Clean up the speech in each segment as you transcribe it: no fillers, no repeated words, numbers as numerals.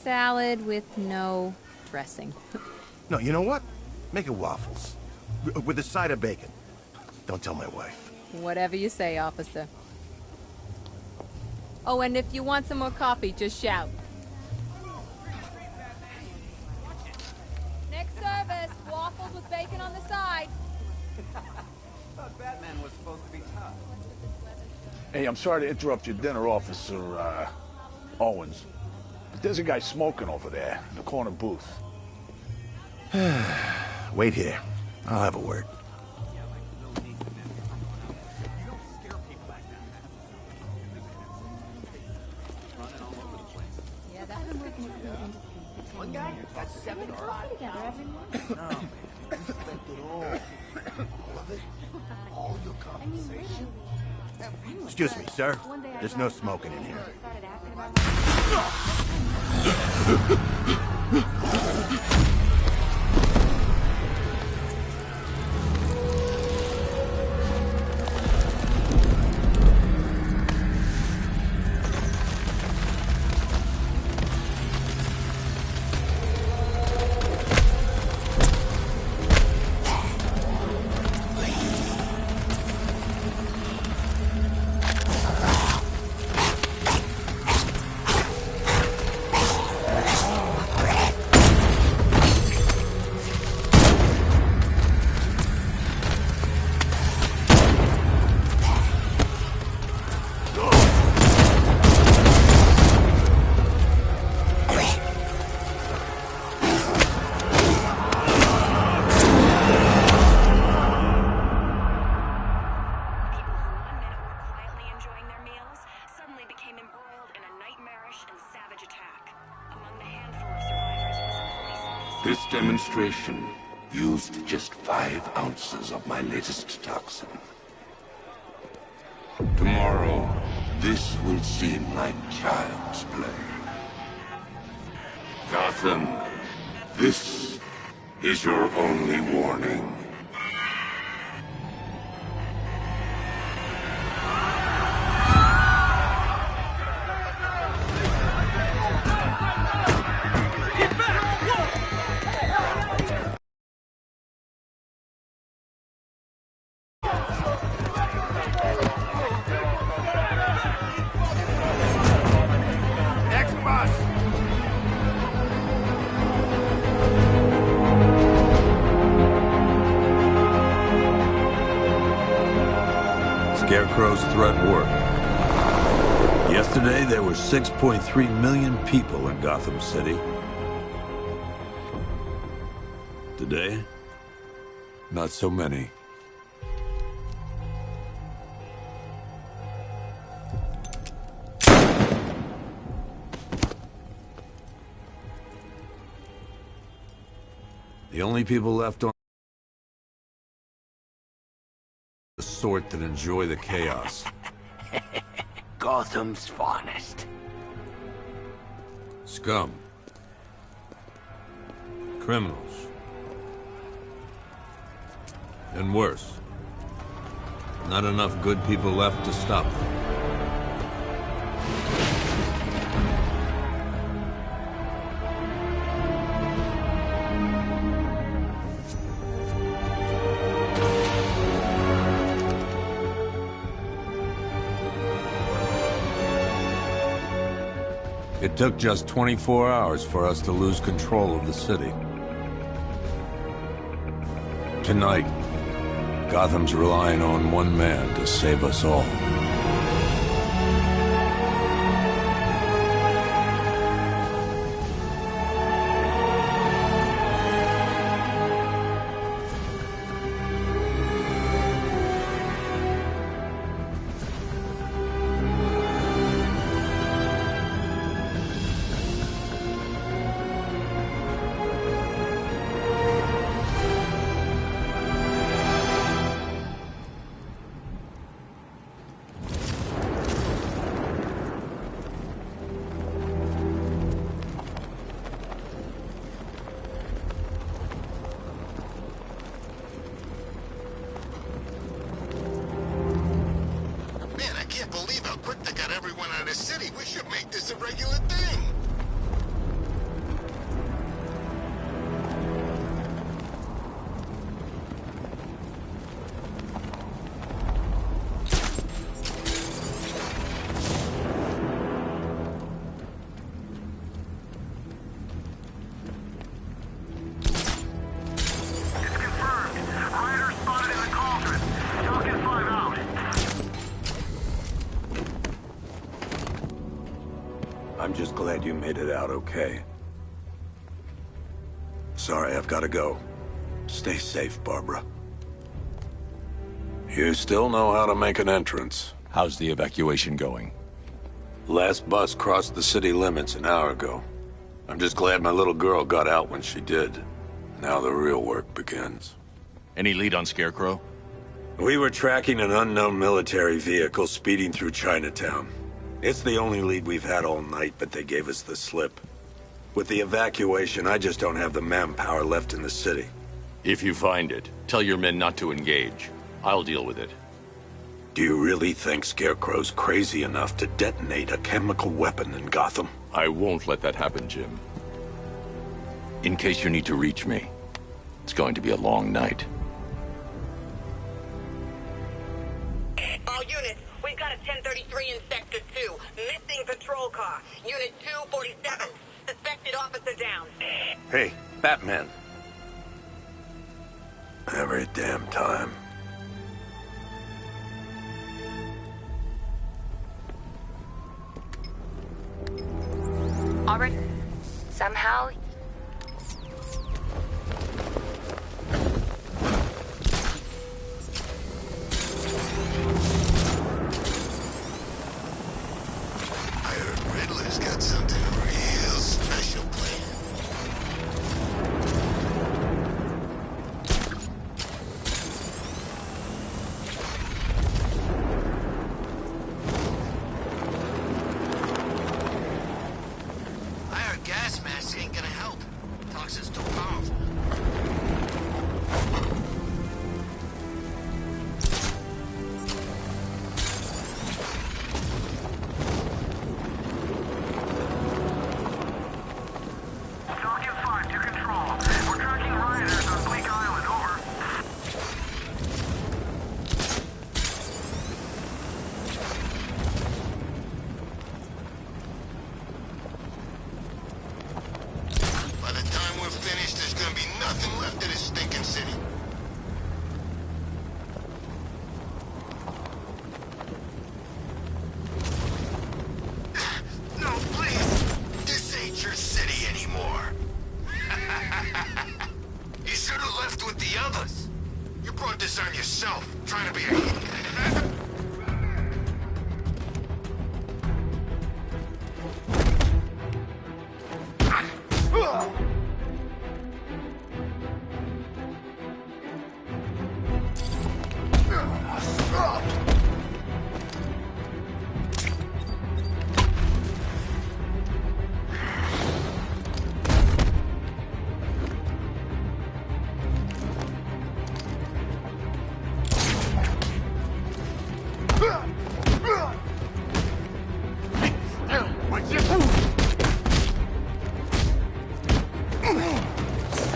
Salad with no dressing. No, you know what? Make it waffles. With a side of bacon. Don't tell my wife. Whatever you say, officer. Oh, and if you want some more coffee, just shout. Next service, waffles with bacon on the side. Thought Batman was supposed to be tough. Hey, I'm sorry to interrupt your dinner, Officer, Owens. But there's a guy smoking over there in the corner booth. Wait here. I'll have a word. One guy got 7 together every month. No, man. You spent it all. All of it? All your compensation? Excuse me, sir. There's no smoking in here. This demonstration used just 5 ounces of my latest toxin. Tomorrow, this will seem like child's play. Gotham, this is your only warning. Scarecrow's threat worked. Yesterday, there were 6.3 million people in Gotham City. Today, not so many. The only people left on the sort that enjoy the chaos. Gotham's finest. Scum. Criminals. And worse. Not enough good people left to stop them. It took just 24 hours for us to lose control of the city. Tonight, Gotham's relying on one man to save us all. out okay. Sorry, I've got to go. Stay safe, Barbara. You still know how to make an entrance. How's the evacuation going? Last bus crossed the city limits an hour ago. I'm just glad my little girl got out when she did. Now the real work begins. Any lead on Scarecrow? We were tracking an unknown military vehicle speeding through Chinatown. It's the only lead we've had all night, but they gave us the slip. With the evacuation, I just don't have the manpower left in the city. If you find it, tell your men not to engage. I'll deal with it. Do you really think Scarecrow's crazy enough to detonate a chemical weapon in Gotham? I won't let that happen, Jim. In case you need to reach me, it's going to be a long night. All units, we've got a 1033 in Sector 2. Missing patrol car. Unit 247. Suspected officer down. Hey, Batman. Every damn time. Already. Somehow. I heard Riddler's got something real special planned. I heard gas masks ain't gonna help. Toxin's too powerful. Falcon 5 to control. We're tracking rioters on Bleak Island, over. By the time we're finished, there's gonna be nothing left of this stinking city. No, please! This ain't your city anymore. You should have left with the others. You brought this on yourself, trying to be a...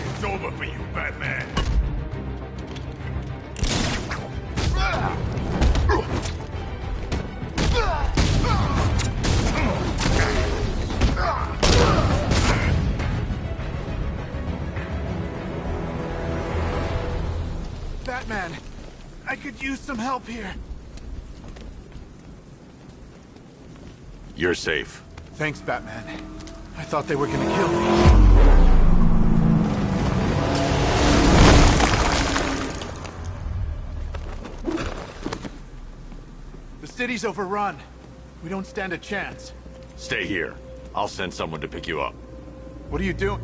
It's over for you, Batman. Batman, I could use some help here. You're safe. Thanks, Batman. I thought they were gonna kill me. The city's overrun. We don't stand a chance. Stay here. I'll send someone to pick you up. What are you doing?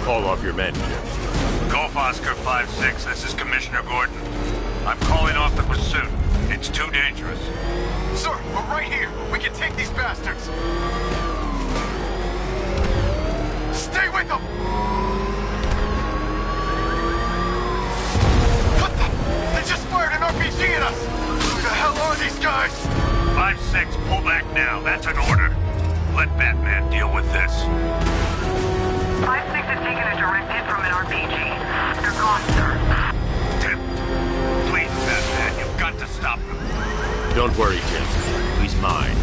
Call off your men, Jim. Golf Oscar 5-6, this is Commissioner Gordon. I'm calling off the pursuit. It's too dangerous. Sir, we're right here. We can take these bastards. Stay with them! What the? They just fired an RPG at us! Who the hell are these guys? 5-6, pull back now. That's an order. Let Batman deal with this. 5-6 has taken a direct hit from an RPG. They're gone, sir. Tim, Don't worry, Jim. He's mine.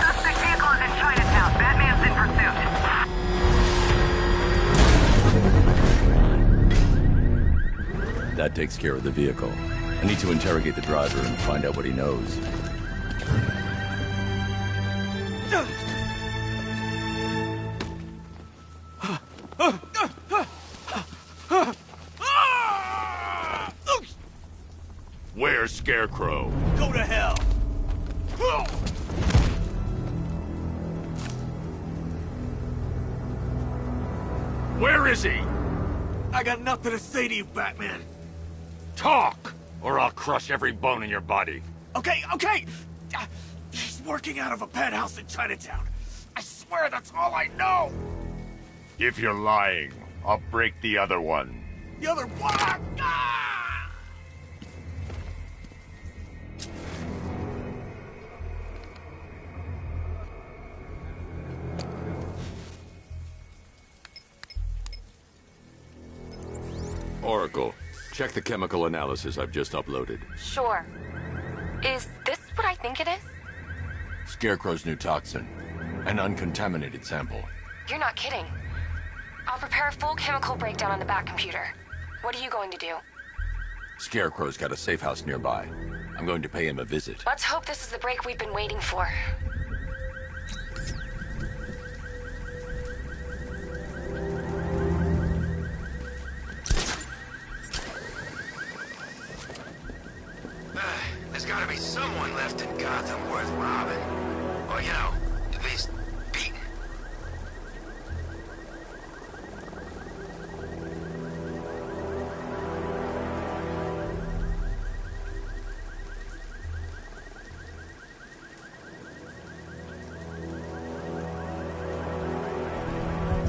Suspect vehicle is in Chinatown. Batman's in pursuit. That takes care of the vehicle. I need to interrogate the driver and find out what he knows. Where's Scarecrow? Go to hell! Where is he? I got nothing to say to you, Batman. Talk, or I'll crush every bone in your body. Okay. He's working out of a penthouse in Chinatown. I swear that's all I know. If you're lying, I'll break the other one. The other one. Oracle, check the chemical analysis I've just uploaded. Sure. Is this what I think it is? Scarecrow's new toxin. An uncontaminated sample. You're not kidding. I'll prepare a full chemical breakdown on the back computer. What are you going to do? Scarecrow's got a safe house nearby. I'm going to pay him a visit. Let's hope this is the break we've been waiting for. There's gotta be someone left in Gotham worth robbing. Or, you know, at least beating.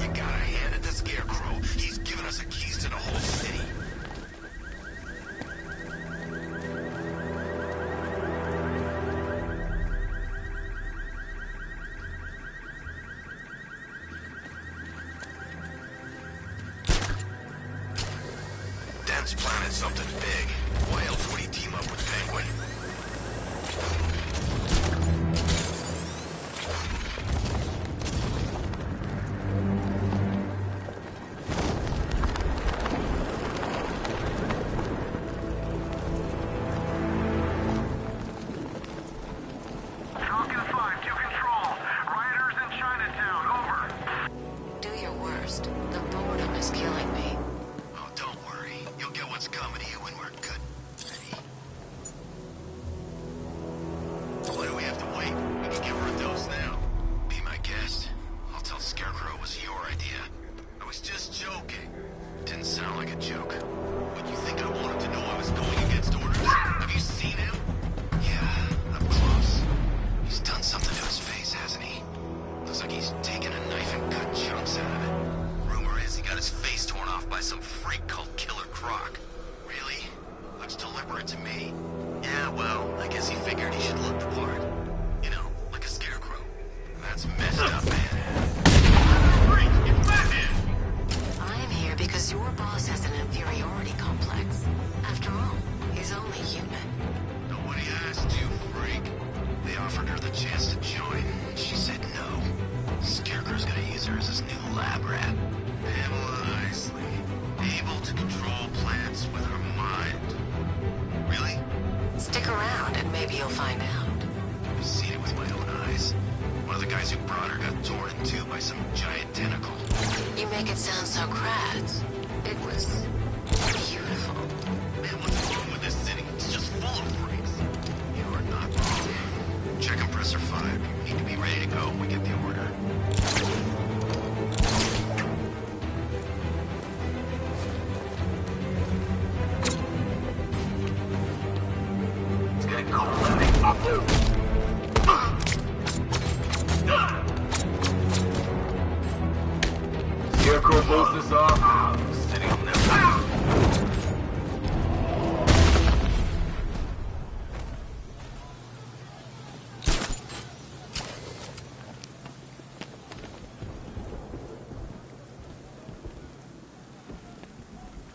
You gotta hand it to Scarecrow. He's given us the keys to the whole city. Dent's planted something big. Why else would he team up with Penguin? Falcon 5 to control. Rioters in Chinatown. Over. Do your worst. The boredom is killing me. Oh, don't worry. You'll get what's coming to you when we're good. Why do we have to wait? We can give her a dose now. Be my guest. I'll tell Scarecrow it was your idea. I was just joking. Didn't sound like a joke. Would you think I wanted to know I was going against orders? Have you seen him? Yeah, up close. He's done something to his face, hasn't he? Looks like he's taken a knife and cut chunks out of it. Rumor is he got his face torn off by some freak called Killer Croc. Really? Looks deliberate to me. Yeah, well, I guess he figured he should look the part. You know, like a scarecrow. That's messed up, man. I'm here because your boss has an inferiority complex. After all, he's only human. Nobody asked you, freak. They offered her the chance to join. She said no. Scarecrow's gonna use her as his new lab rat. Pamela Isley. Able to control plants with her mind. Really? Stick around and maybe you'll find out. I've seen it with my own eyes. One of the guys who brought her got torn in two by some giant tentacle. You make it sound so crass. It was beautiful. Man, what's wrong with this city? It's just full of freaks. You are not wrong. Check compressor 5. We need to be ready to go when we get the order. It's getting cold. Scarecrow blows this off. Sitting on them.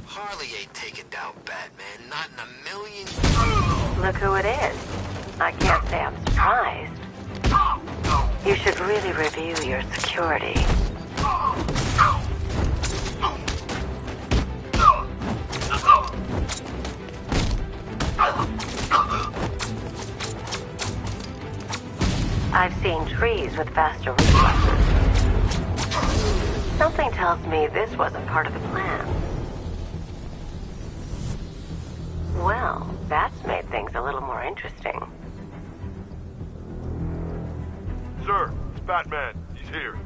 Harley ain't taking down Batman, not in a million... Look who it is. I can't say I'm surprised. You should really review your security. I've seen trees with faster reflexes. Something tells me this wasn't part of the plan. Well, that's made things a little more interesting. Sir, it's Batman. He's here.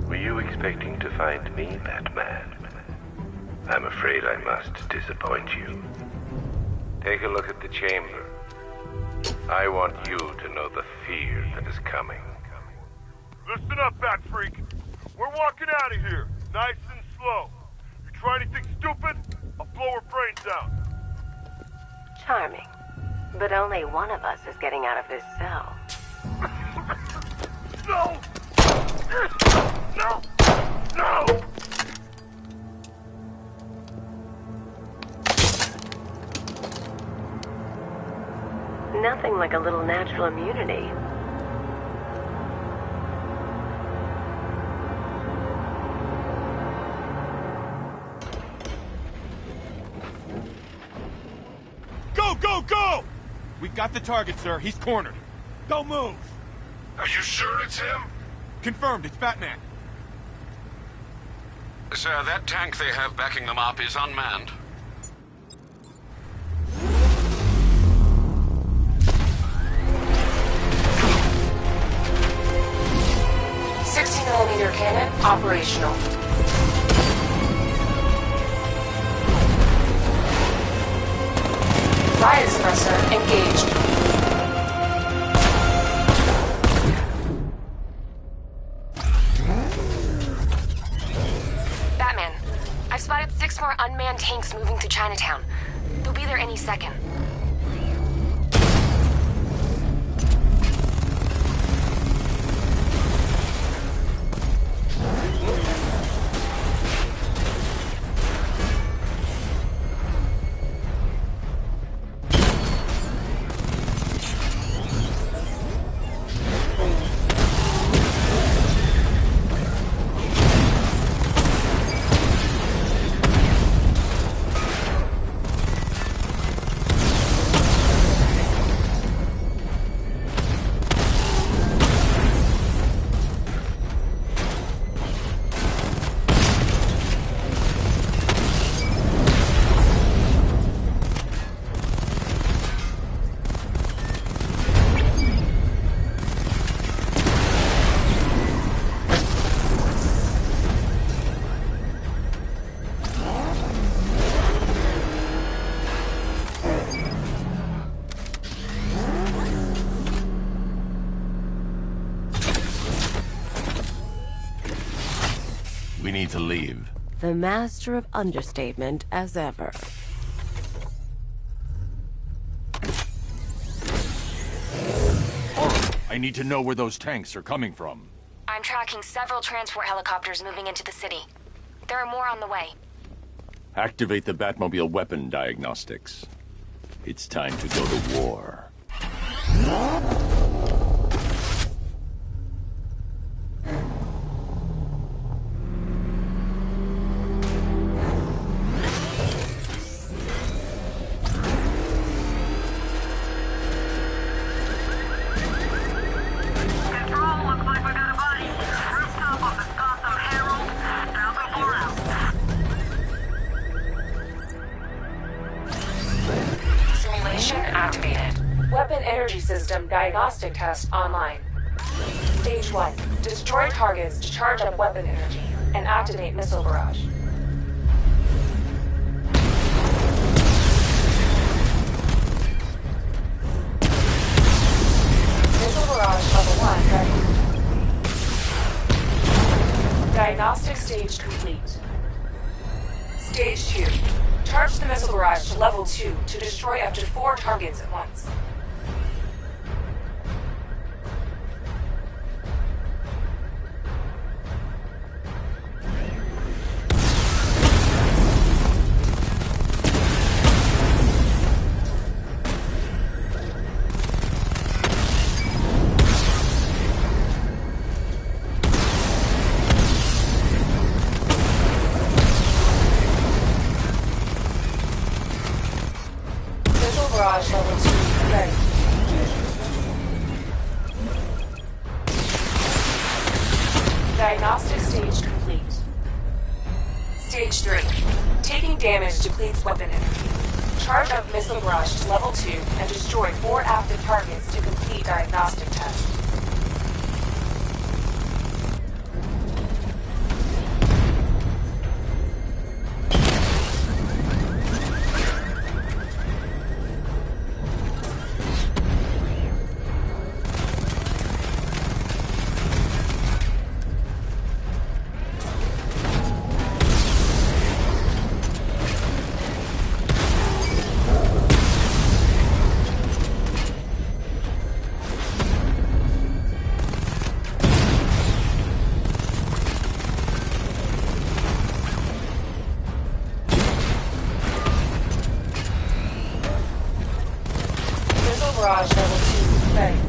Were you expecting to find me, Batman? I'm afraid I must disappoint you. Take a look at the chamber. I want you to know the fear that is coming. Listen up, Bat Freak. We're walking out of here, nice and slow. You try anything stupid, I'll blow her brains out. Charming. But only one of us is getting out of this cell. No! No! No! Nothing like a little natural immunity. Go, go, go! We got the target, sir. He's cornered. Don't move. Are you sure it's him? Confirmed, it's Batman. Sir, that tank they have backing them up is unmanned. .60mm cannon operational. Riot suppressor engaged. Batman, I've spotted 6 more unmanned tanks moving through Chinatown. They'll be there any second. We need to leave. The master of understatement as ever. I need to know where those tanks are coming from. I'm tracking several transport helicopters moving into the city. There are more on the way. Activate the Batmobile weapon diagnostics. It's time to go to war. System diagnostic test online. Stage 1. Destroy targets to charge up weapon energy and activate missile barrage. Missile barrage level 1 ready. Diagnostic stage complete. Stage 2. Charge the missile barrage to level 2 to destroy up to 4 targets at once. Stage 3. Taking damage depletes weapon energy. Charge up missile barrage to level 2 and destroy 4 active targets to complete diagnostic test. Barrage level 2 ready.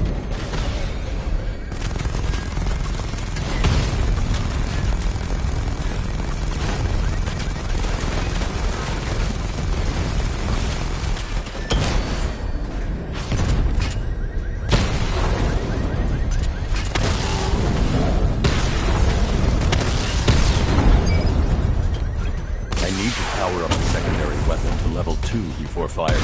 I need to power up the secondary weapon to level 2 before firing.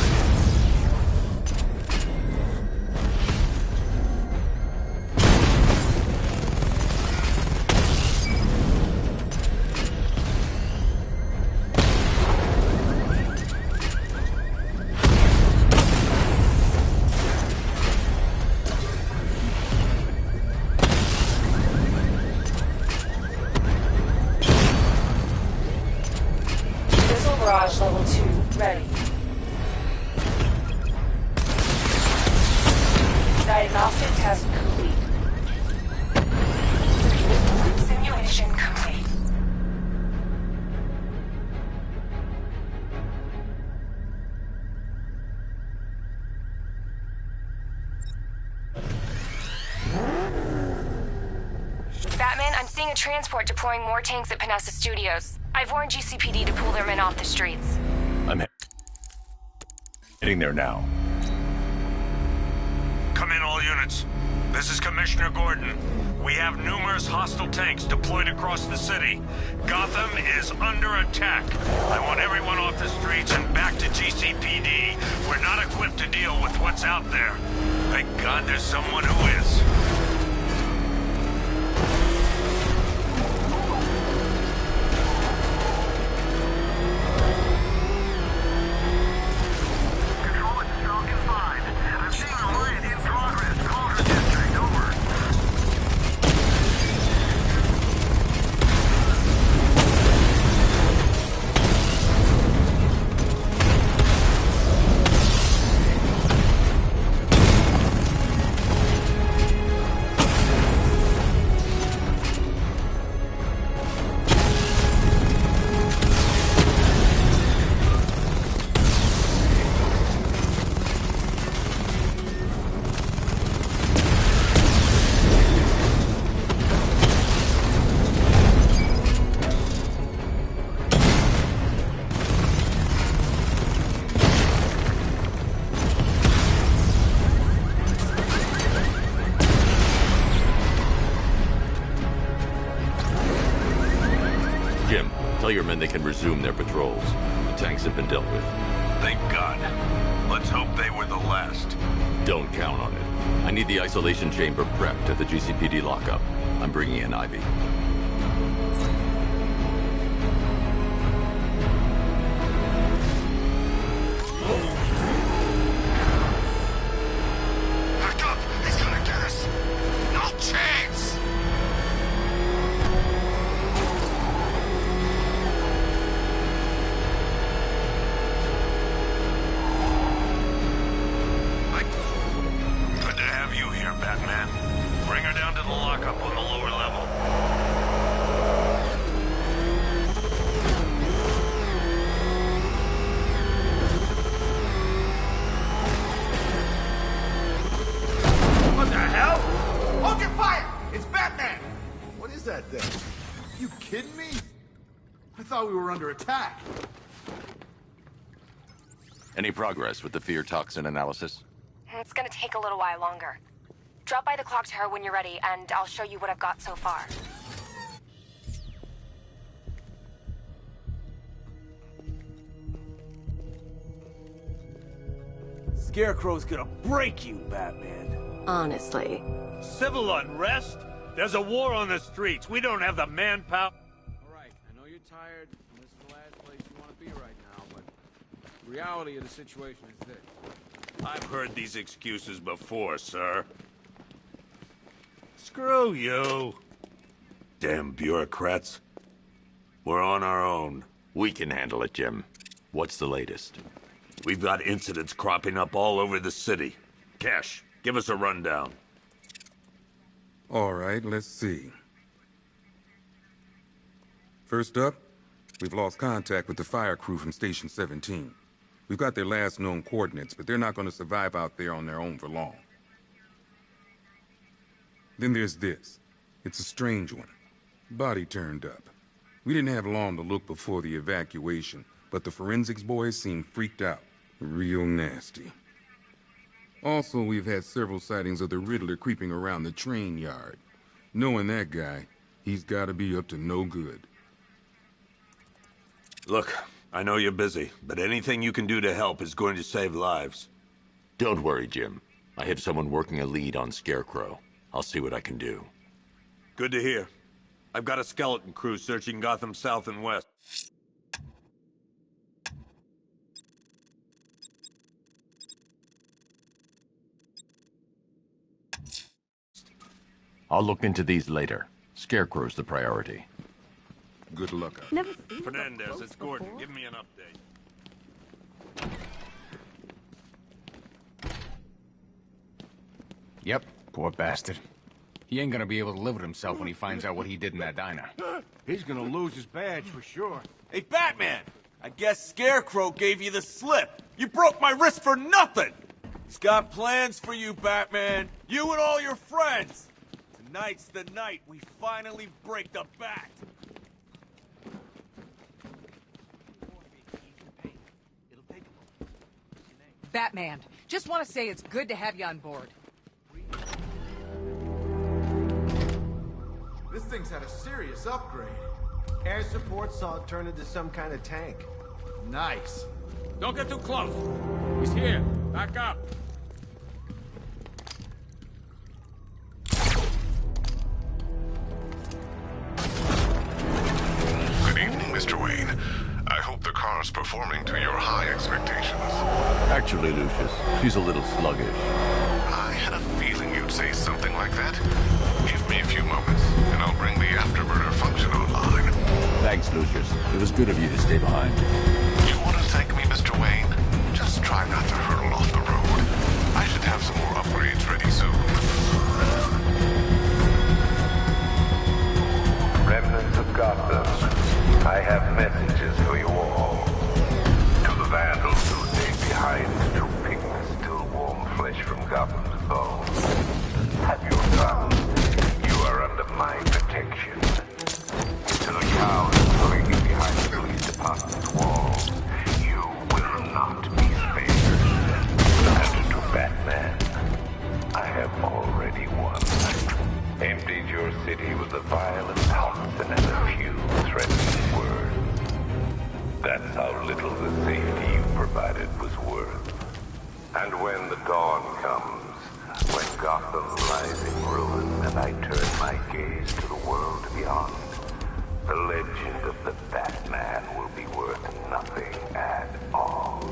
Barrage level 2 ready. Diagnostic test complete. Simulation complete. Batman, I'm seeing a transport deploying more tanks at Panessa Studios. I've warned GCPD to pull their men off the streets. I'm heading there now. Come in, all units. This is Commissioner Gordon. We have numerous hostile tanks deployed across the city. Gotham is under attack. I want everyone off the streets and back to GCPD. We're not equipped to deal with what's out there. Thank God there's someone who is. Tell your men they can resume their patrols. The tanks have been dealt with. Thank God. Let's hope they were the last. Don't count on it. I need the isolation chamber prepped at the GCPD lockup. I'm bringing in Ivy. Back up! He's gonna get us! No chance! Good to have you here, Batman. Bring her down to the lockup on the lower level. What the hell? Hold your fire! It's Batman! What is that thing? You kidding me? I thought we were under attack. Any progress with the fear toxin analysis? It's gonna take a little while longer. Drop by the clock tower when you're ready, and I'll show you what I've got so far. Scarecrow's gonna break you, Batman. Honestly. Civil unrest? There's a war on the streets. We don't have the manpower. Alright, I know you're tired, and this is the last place you want to be right now, but the reality of the situation is this. I've heard these excuses before, sir. Screw you. Damn bureaucrats. We're on our own. We can handle it, Jim. What's the latest? We've got incidents cropping up all over the city. Cash, give us a rundown. All right, let's see. First up, we've lost contact with the fire crew from Station 17. We've got their last known coordinates, but they're not going to survive out there on their own for long. Then there's this. It's a strange one. Body turned up. We didn't have long to look before the evacuation, but the forensics boys seemed freaked out. Real nasty. Also, we've had several sightings of the Riddler creeping around the train yard. Knowing that guy, he's gotta be up to no good. Look, I know you're busy, but anything you can do to help is going to save lives. Don't worry, Jim. I have someone working a lead on Scarecrow. I'll see what I can do. Good to hear. I've got a skeleton crew searching Gotham South and West. I'll look into these later. Scarecrow's the priority. Good luck. Fernandez, it's Gordon. Give me an update. Yep, poor bastard. He ain't gonna be able to live with himself when he finds out what he did in that diner. He's gonna lose his badge for sure. Hey, Batman! I guess Scarecrow gave you the slip. You broke my wrist for nothing! He's got plans for you, Batman. You and all your friends. Tonight's the night we finally break the Bat. Batman, just want to say it's good to have you on board. This thing's had a serious upgrade. Air support saw it turn into some kind of tank. Nice. Don't get too close. He's here. Back up. Good evening, Mr. Wayne. I hope the car's performing to your high expectations. Actually, Lucius, she's a little sluggish. I had a feeling you'd say something like that. Give me a few moments, and I'll bring the afterburner function online. Thanks, Lucius. It was good of you to stay behind. You want to thank me, Mr. Wayne? Just try not to hurtle off the road. I should have some more upgrades ready soon. Remnants of Gotham, I have messages for you all. To the vandals who stayed behind to pick the still warm flesh from Gotham's bones. Have your gun. You are under my protection. To the cowards lurking behind the police department's walls, you will not be spared. And to Batman, I have already won. Emptied your city with a violent taunts and a few threatening words. That's how little the safety you provided was worth. And when the dawn comes, when Gotham lies in ruin and I turn my gaze to the world beyond, the legend of the Batman will be worth nothing at all.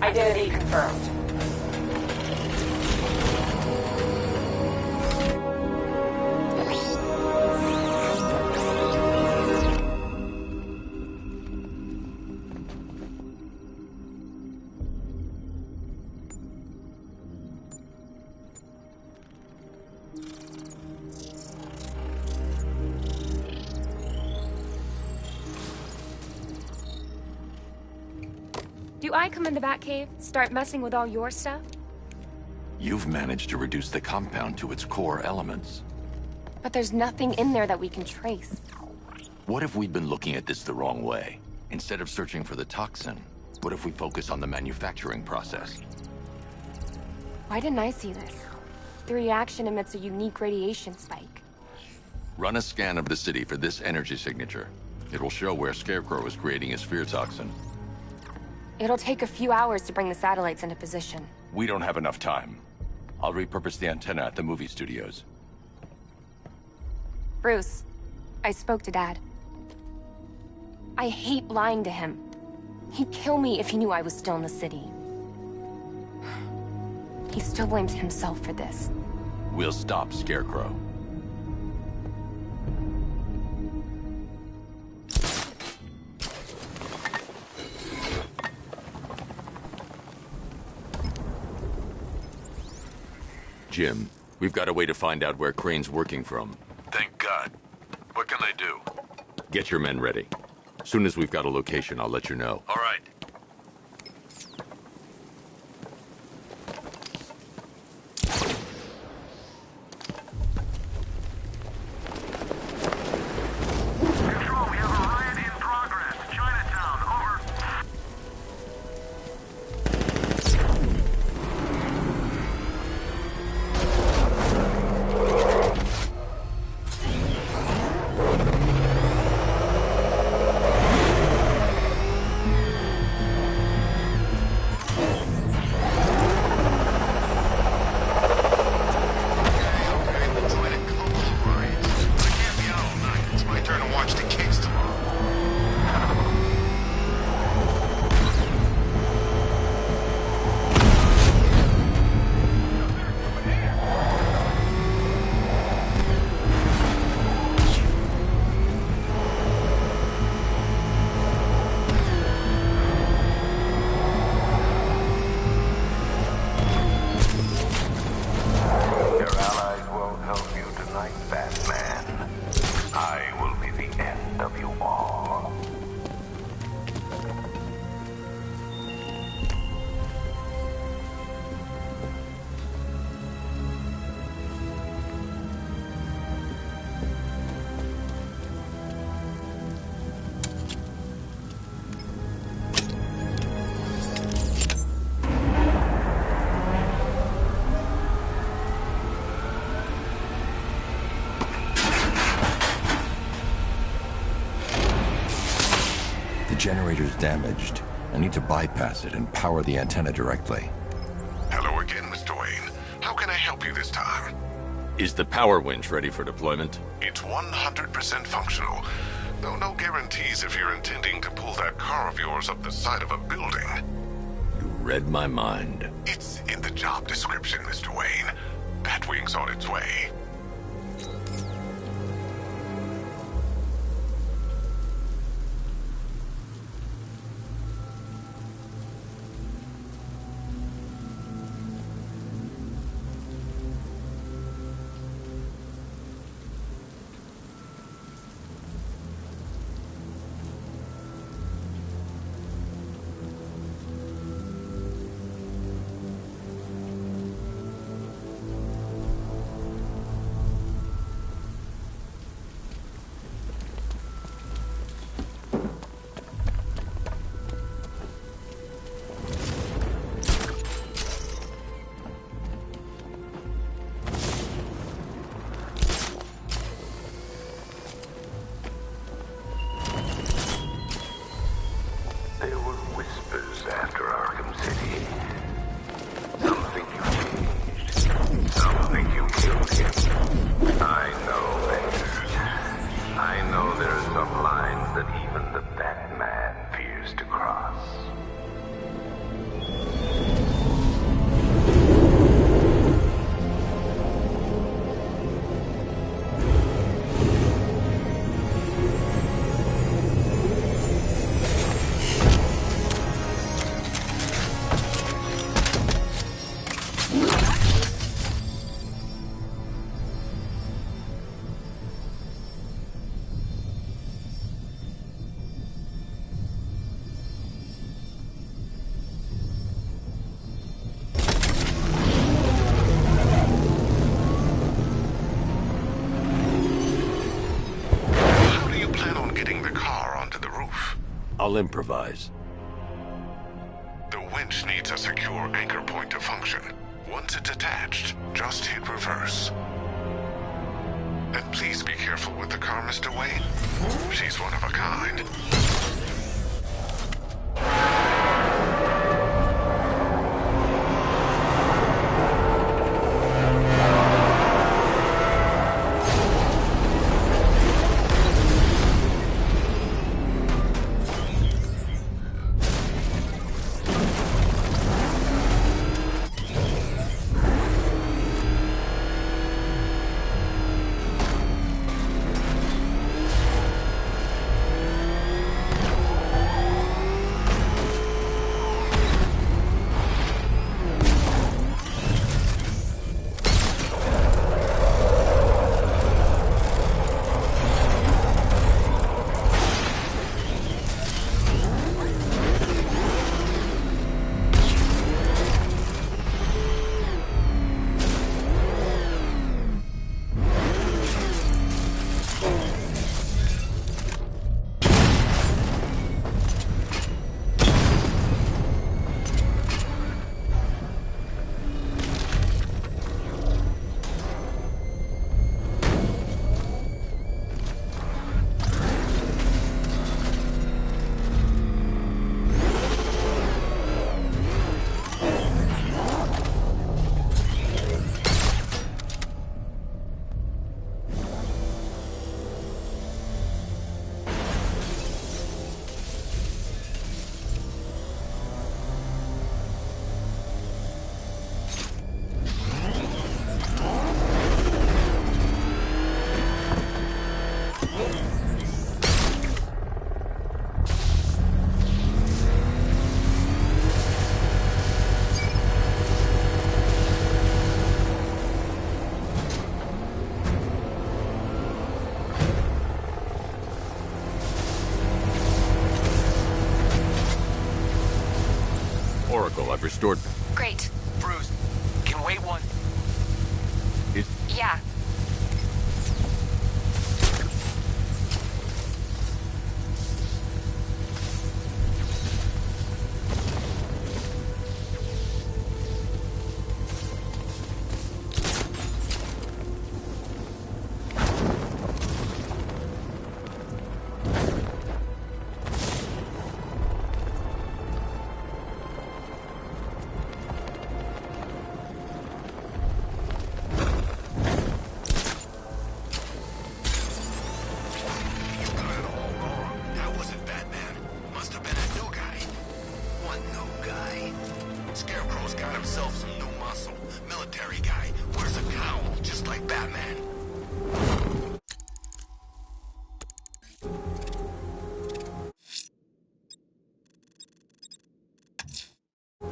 Identity confirmed. Do I come in the Batcave, start messing with all your stuff? You've managed to reduce the compound to its core elements. But there's nothing in there that we can trace. What if we've been looking at this the wrong way? Instead of searching for the toxin, what if we focus on the manufacturing process? Why didn't I see this? The reaction emits a unique radiation spike. Run a scan of the city for this energy signature. It will show where Scarecrow is creating his fear toxin. It'll take a few hours to bring the satellites into position. We don't have enough time. I'll repurpose the antenna at the movie studios. Bruce, I spoke to Dad. I hate lying to him. He'd kill me if he knew I was still in the city. He still blames himself for this. We'll stop Scarecrow. Jim, we've got a way to find out where Crane's working from. Thank God. What can I do? Get your men ready. Soon as we've got a location, I'll let you know. All right. Control, we have a riot in progress. Chinatown, over. It's my turn to watch the Kings tomorrow. Your allies won't help you tonight, Batman. I will be the end of you all. The generator's damaged. I need to bypass it and power the antenna directly. Hello again, Mr. Wayne. How can I help you this time? Is the power winch ready for deployment? It's 100% functional, though no guarantees if you're intending to pull that car of yours up the side of a building. You read my mind. It's in the job description, Mr. Wayne. Batwing's on its way. There were whispers after Arkham City. Some think you changed. Some think you killed him. I know that. I know there are some lines that even the Batman fears to cross. I'll improvise. The winch needs a secure anchor point to function. Once it's attached, just hit reverse. And please be careful with the car, Mr. Wayne. She's one of a kind. I've restored... Great. Bruce, can wait one... Yeah.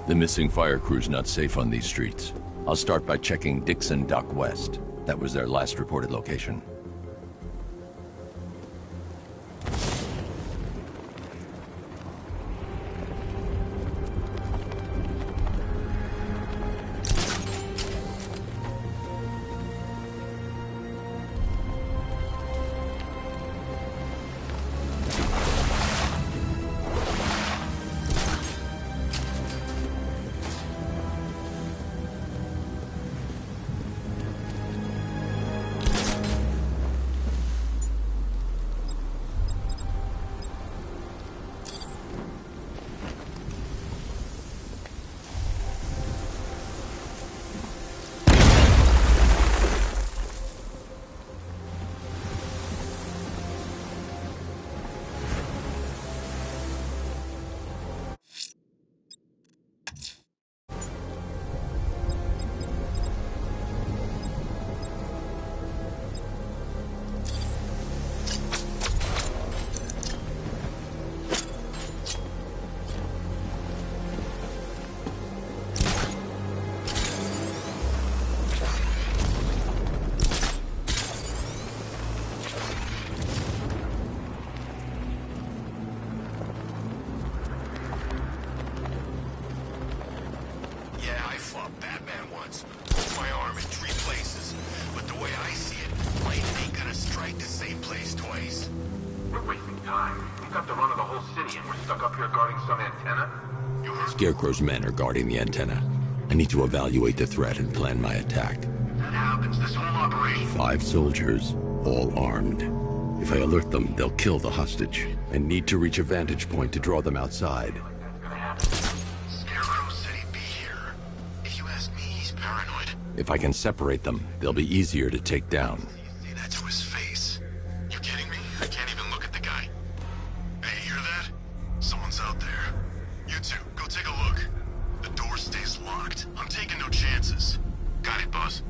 The missing fire crew's not safe on these streets. I'll start by checking Dixon Dock West. That was their last reported location. enemy and we're stuck up here guarding some antenna? You heard? Scarecrow's men are guarding the antenna. I need to evaluate the threat and plan my attack. That happens this whole operation. 5 soldiers, all armed. If I alert them, they'll kill the hostage. I need to reach a vantage point to draw them outside. Scarecrow said he'd be here. If you ask me, he's paranoid. If I can separate them, they'll be easier to take down. Say that to his face. You kidding me? I can't even look at the guy. Hey, hear that? Someone's out there. You two, go take a look. The door stays locked. I'm taking no chances. Got it, boss.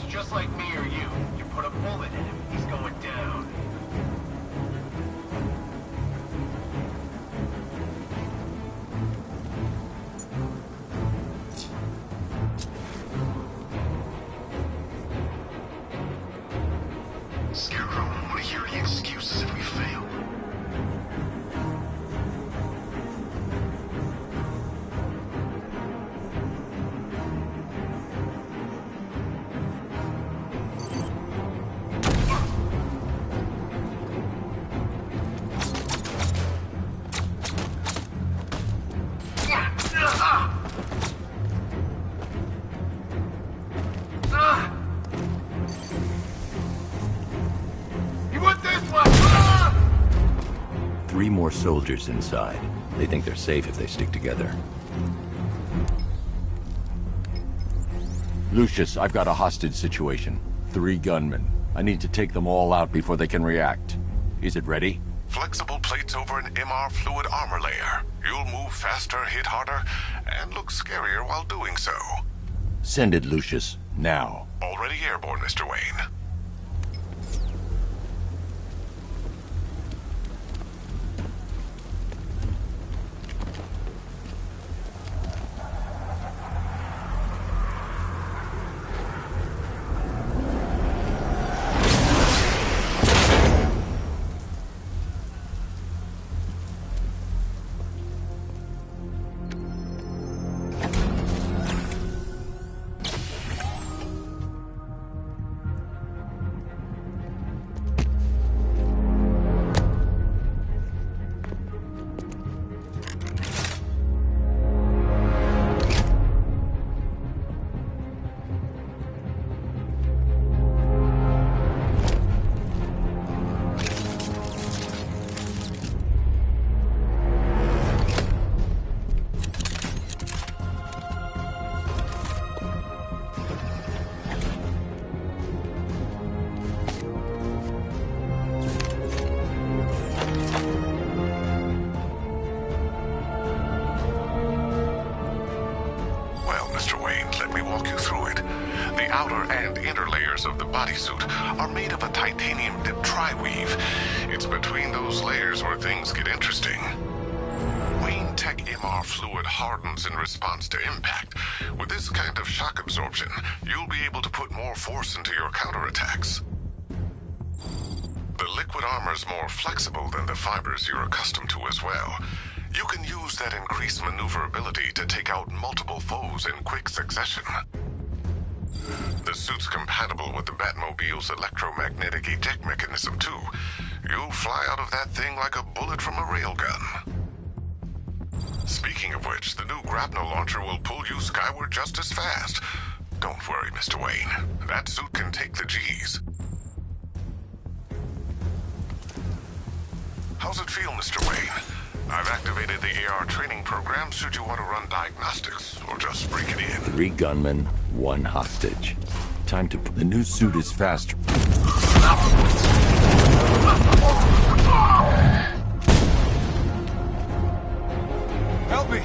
Just like me or you. You put a bullet in him, he's going down. Scarecrow won't want to hear any excuses if we fail. Soldiers inside. They think they're safe if they stick together. Lucius, I've got a hostage situation. 3 gunmen. I need to take them all out before they can react. Is it ready? Flexible plates over an MR fluid armor layer. You'll move faster, hit harder, and look scarier while doing so. Send it, Lucius. Now. Already airborne, Mr. Wayne. Of the bodysuit are made of a titanium dip tri-weave. It's between those layers where things get interesting. Wayne Tech MR fluid hardens in response to impact. With this kind of shock absorption, you'll be able to put more force into your counterattacks. The liquid armor's more flexible than the fibers you're accustomed to as well. You can use that increased maneuverability to take out multiple foes in quick succession. The suit's compatible with the Batmobile's electromagnetic eject mechanism, too. You'll fly out of that thing like a bullet from a railgun. Speaking of which, the new grapnel launcher will pull you skyward just as fast. Don't worry, Mr. Wayne. That suit can take the G's. How's it feel, Mr. Wayne? I've activated the AR training program should you want to run diagnostics or just break it in. 3 gunmen, 1 hostage. Time to... The new suit is faster. Help me!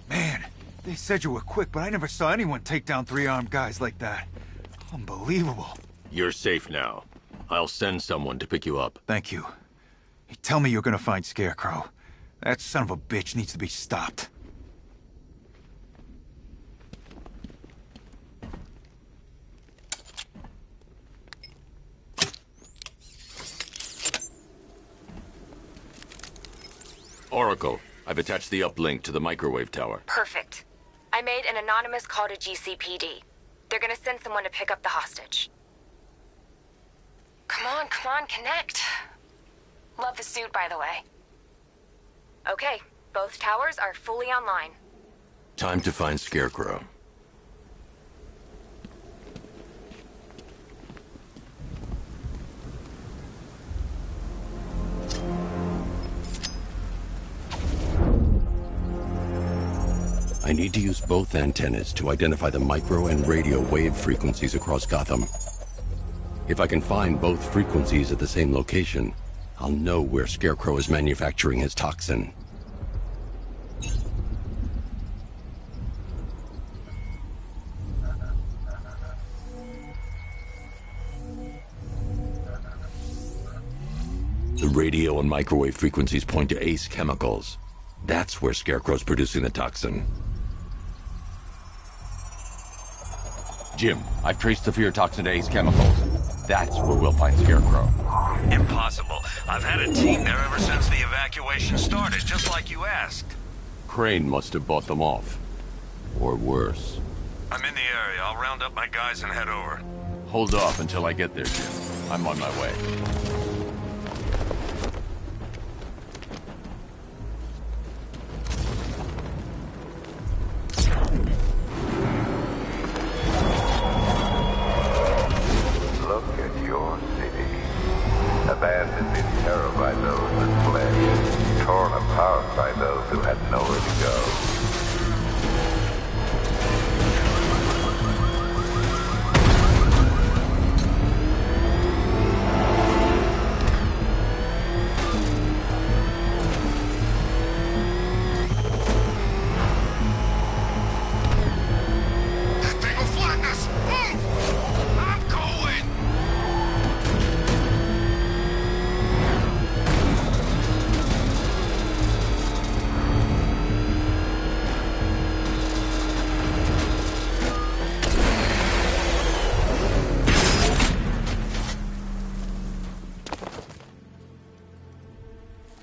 Man, they said you were quick, but I never saw anyone take down 3 armed guys like that. Unbelievable. You're safe now. I'll send someone to pick you up. Thank you. Hey, tell me you're gonna find Scarecrow. That son of a bitch needs to be stopped. Oracle, I've attached the uplink to the microwave tower. Perfect. I made an anonymous call to GCPD. They're gonna send someone to pick up the hostage. Come on, connect. Love the suit, by the way. Okay, both towers are fully online. Time to find Scarecrow. I need to use both antennas to identify the micro and radio wave frequencies across Gotham. If I can find both frequencies at the same location, I'll know where Scarecrow is manufacturing his toxin. The radio and microwave frequencies point to Ace Chemicals. That's where Scarecrow's producing the toxin. Jim, I've traced the fear toxin to Ace Chemicals. That's where we'll find Scarecrow. Impossible. I've had a team there ever since the evacuation started, just like you asked. Crane must have bought them off. Or worse. I'm in the area. I'll round up my guys and head over. Hold off until I get there, Jim. I'm on my way. Look at your city. Abandoned in terror by those that fled. Torn apart by those who had nowhere to go. They will flatten us! Move! I'm going!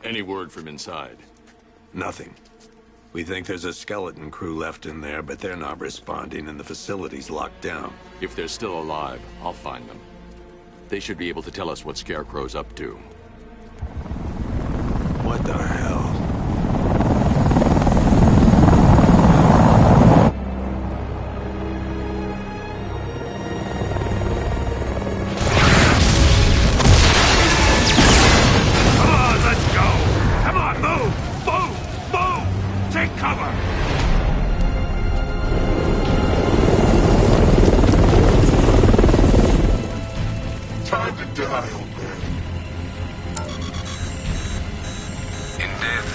Any word from inside? Nothing. We think there's a skeleton crew left in there, but they're not responding and the facility's locked down. If they're still alive, I'll find them. They should be able to tell us what Scarecrow's up to. What the hell? Come on, let's go! Come on, move! Move! Move! Take cover! Time to die, old man. In death,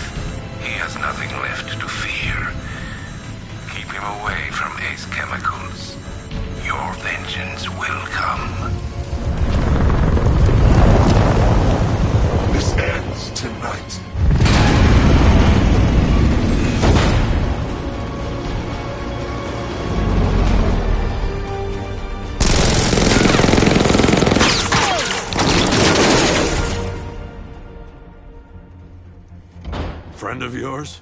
he has nothing left to fear. Keep him away from Ace Chemicals. Your vengeance will come. This ends tonight. Friend of yours?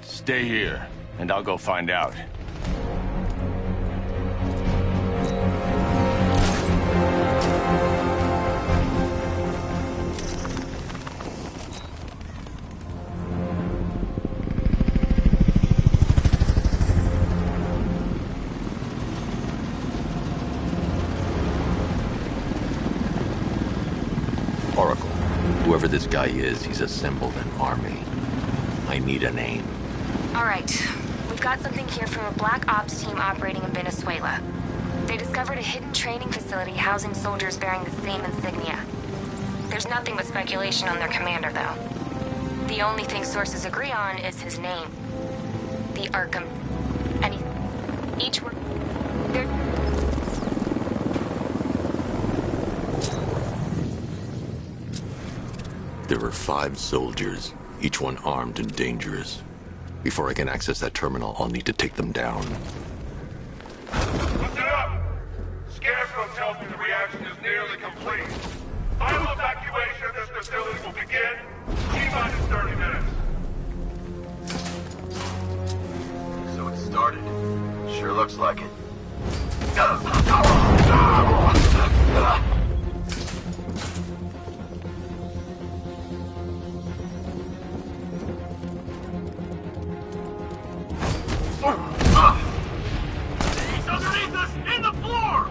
Stay here, and I'll go find out. Oracle, whoever this guy is, he's assembled an army. I need a name. All right. We've got something here from a Black Ops team operating in Venezuela. They discovered a hidden training facility housing soldiers bearing the same insignia. There's nothing but speculation on their commander, though. The only thing sources agree on is his name. The Arkham. And each word... There are 5 soldiers, each one armed and dangerous. Before I can access that terminal, I'll need to take them down. Listen up! Scarecrow tells me the reaction is nearly complete. Final evacuation of this facility will begin T-minus 30 minutes. So it started. Sure looks like it. He's underneath us! In the floor!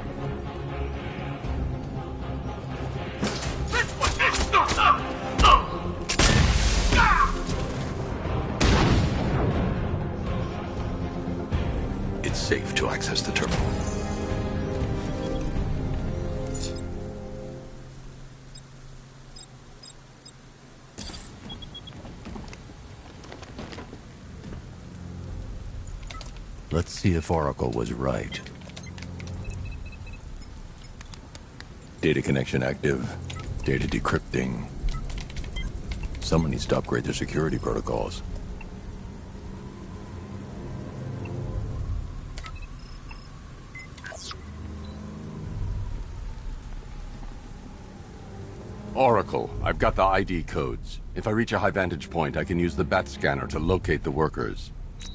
This one! It's safe to access the terminal. Let's see if Oracle was right. Data connection active. Data decrypting. Someone needs to upgrade their security protocols. Oracle, I've got the ID codes. If I reach a high vantage point, I can use the bat scanner to locate the workers.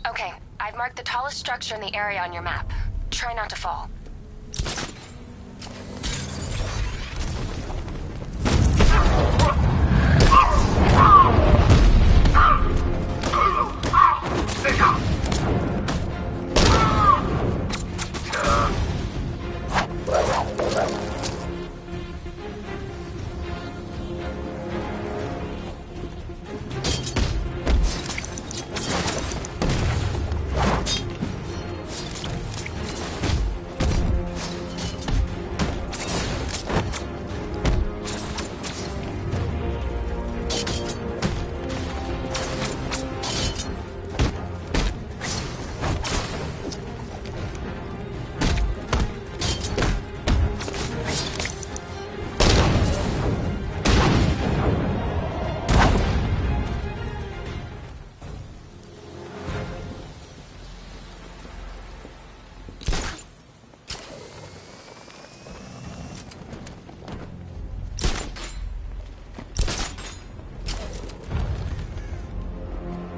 Okay, I've marked the tallest structure in the area on your map. Try not to fall.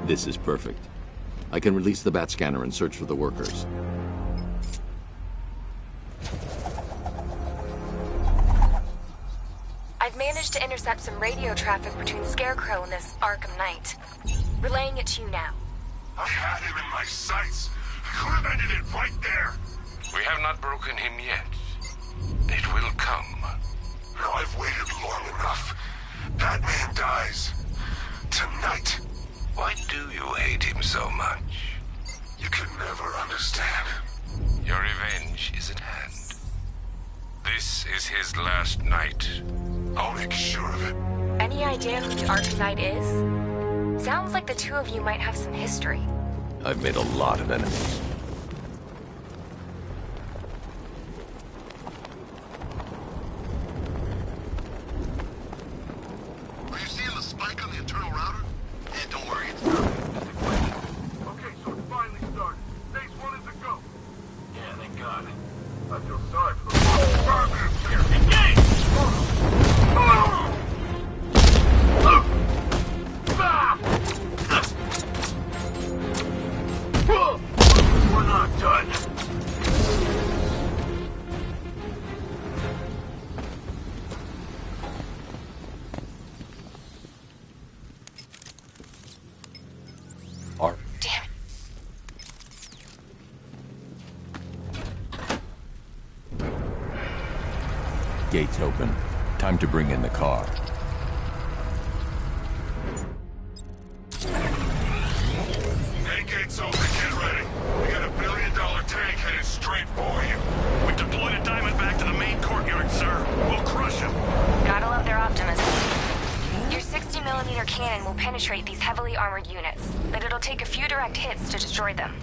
This is perfect. I can release the bat scanner and search for the workers. I've managed to intercept some radio traffic between Scarecrow and this Arkham Knight. Relaying it to you now. I had him in my sights. I could have ended it right there. We have not broken him yet. It will come. Now I've waited long enough. Batman dies. Tonight. Why do you hate him so much? You can never understand. Your revenge is at hand. This is his last night. I'll make sure of it. Any idea who the Arkham Knight is? Sounds like the two of you might have some history. I've made a lot of enemies. Are you seeing the spike on the internal router? Yeah, don't worry, it's not. Okay, so it's finally started. Phase 1 is a go. Yeah, thank God. I feel sorry for the Batman here. Engage! We're not done. Damn it. Gates open. Time to bring in the car. cannon will penetrate these heavily armored units, but it'll take a few direct hits to destroy them.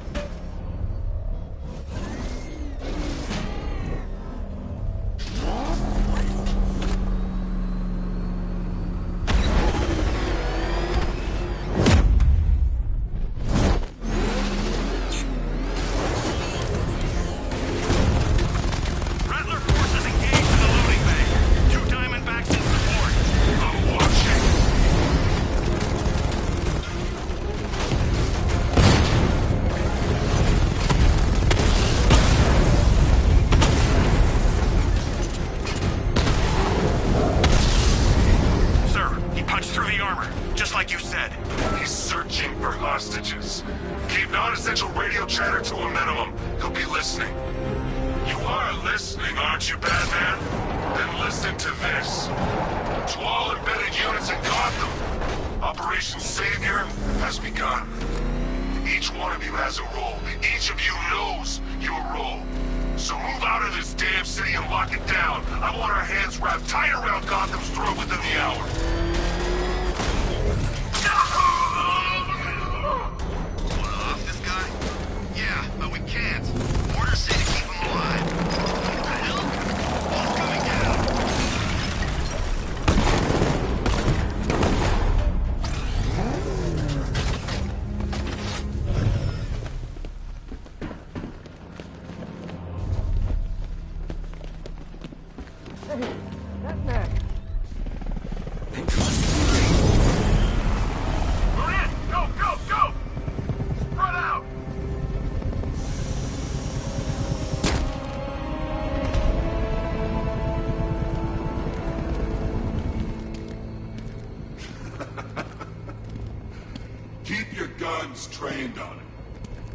Trained on him.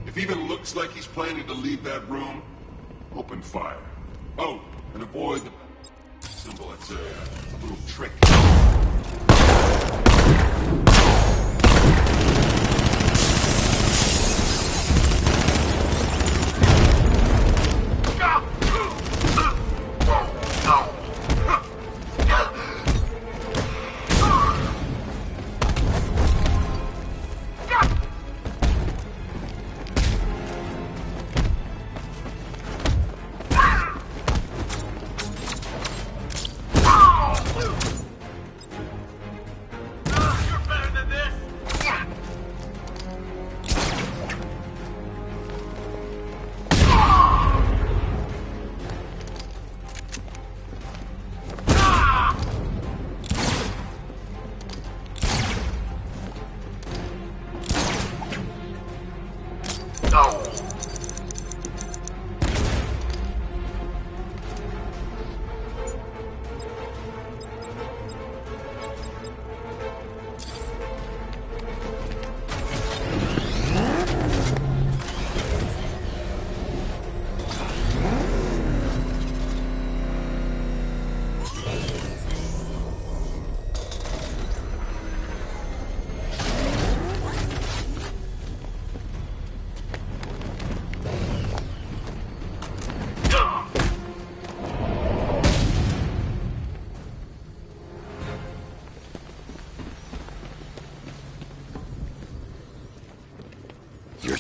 If he even looks like he's planning to leave that room, open fire. Oh, and avoid the symbol. It's a little trick.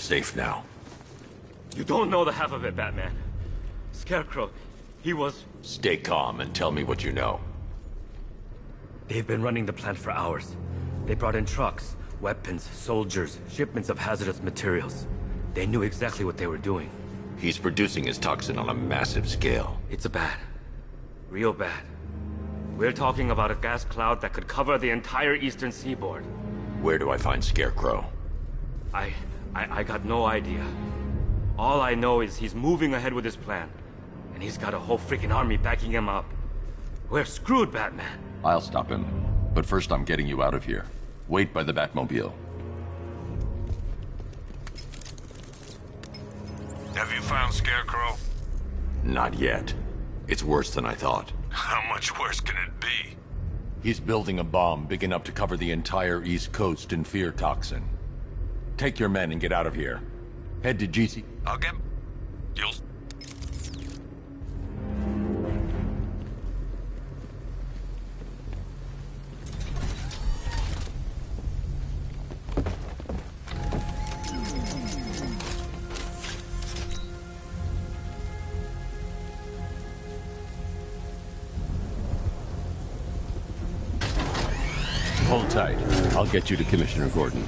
Safe now. You don't know the half of it, Batman. Scarecrow, he was... Stay calm and tell me what you know. They've been running the plant for hours. They brought in trucks, weapons, soldiers, shipments of hazardous materials. They knew exactly what they were doing. He's producing his toxin on a massive scale. It's bad. Real bad. We're talking about a gas cloud that could cover the entire eastern seaboard. Where do I find Scarecrow? I got no idea. All I know is he's moving ahead with his plan. And he's got a whole freaking army backing him up. We're screwed, Batman. I'll stop him. But first I'm getting you out of here. Wait by the Batmobile. Have you found Scarecrow? Not yet. It's worse than I thought. How much worse can it be? He's building a bomb big enough to cover the entire East Coast in fear toxin. Take your men and get out of here. Head to GC. I'll get... You'll... Hold tight. I'll get you to Commissioner Gordon.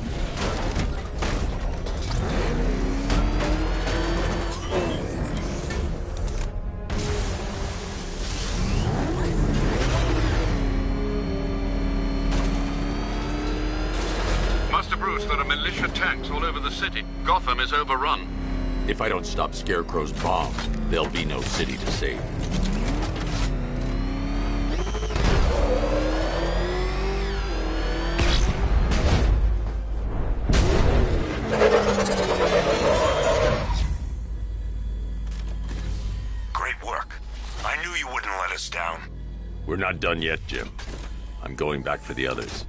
Master Bruce, there are militia tanks all over the city. Gotham is overrun. If I don't stop Scarecrow's bombs, there'll be no city to save. Great work. I knew you wouldn't let us down. We're not done yet, Jim. I'm going back for the others.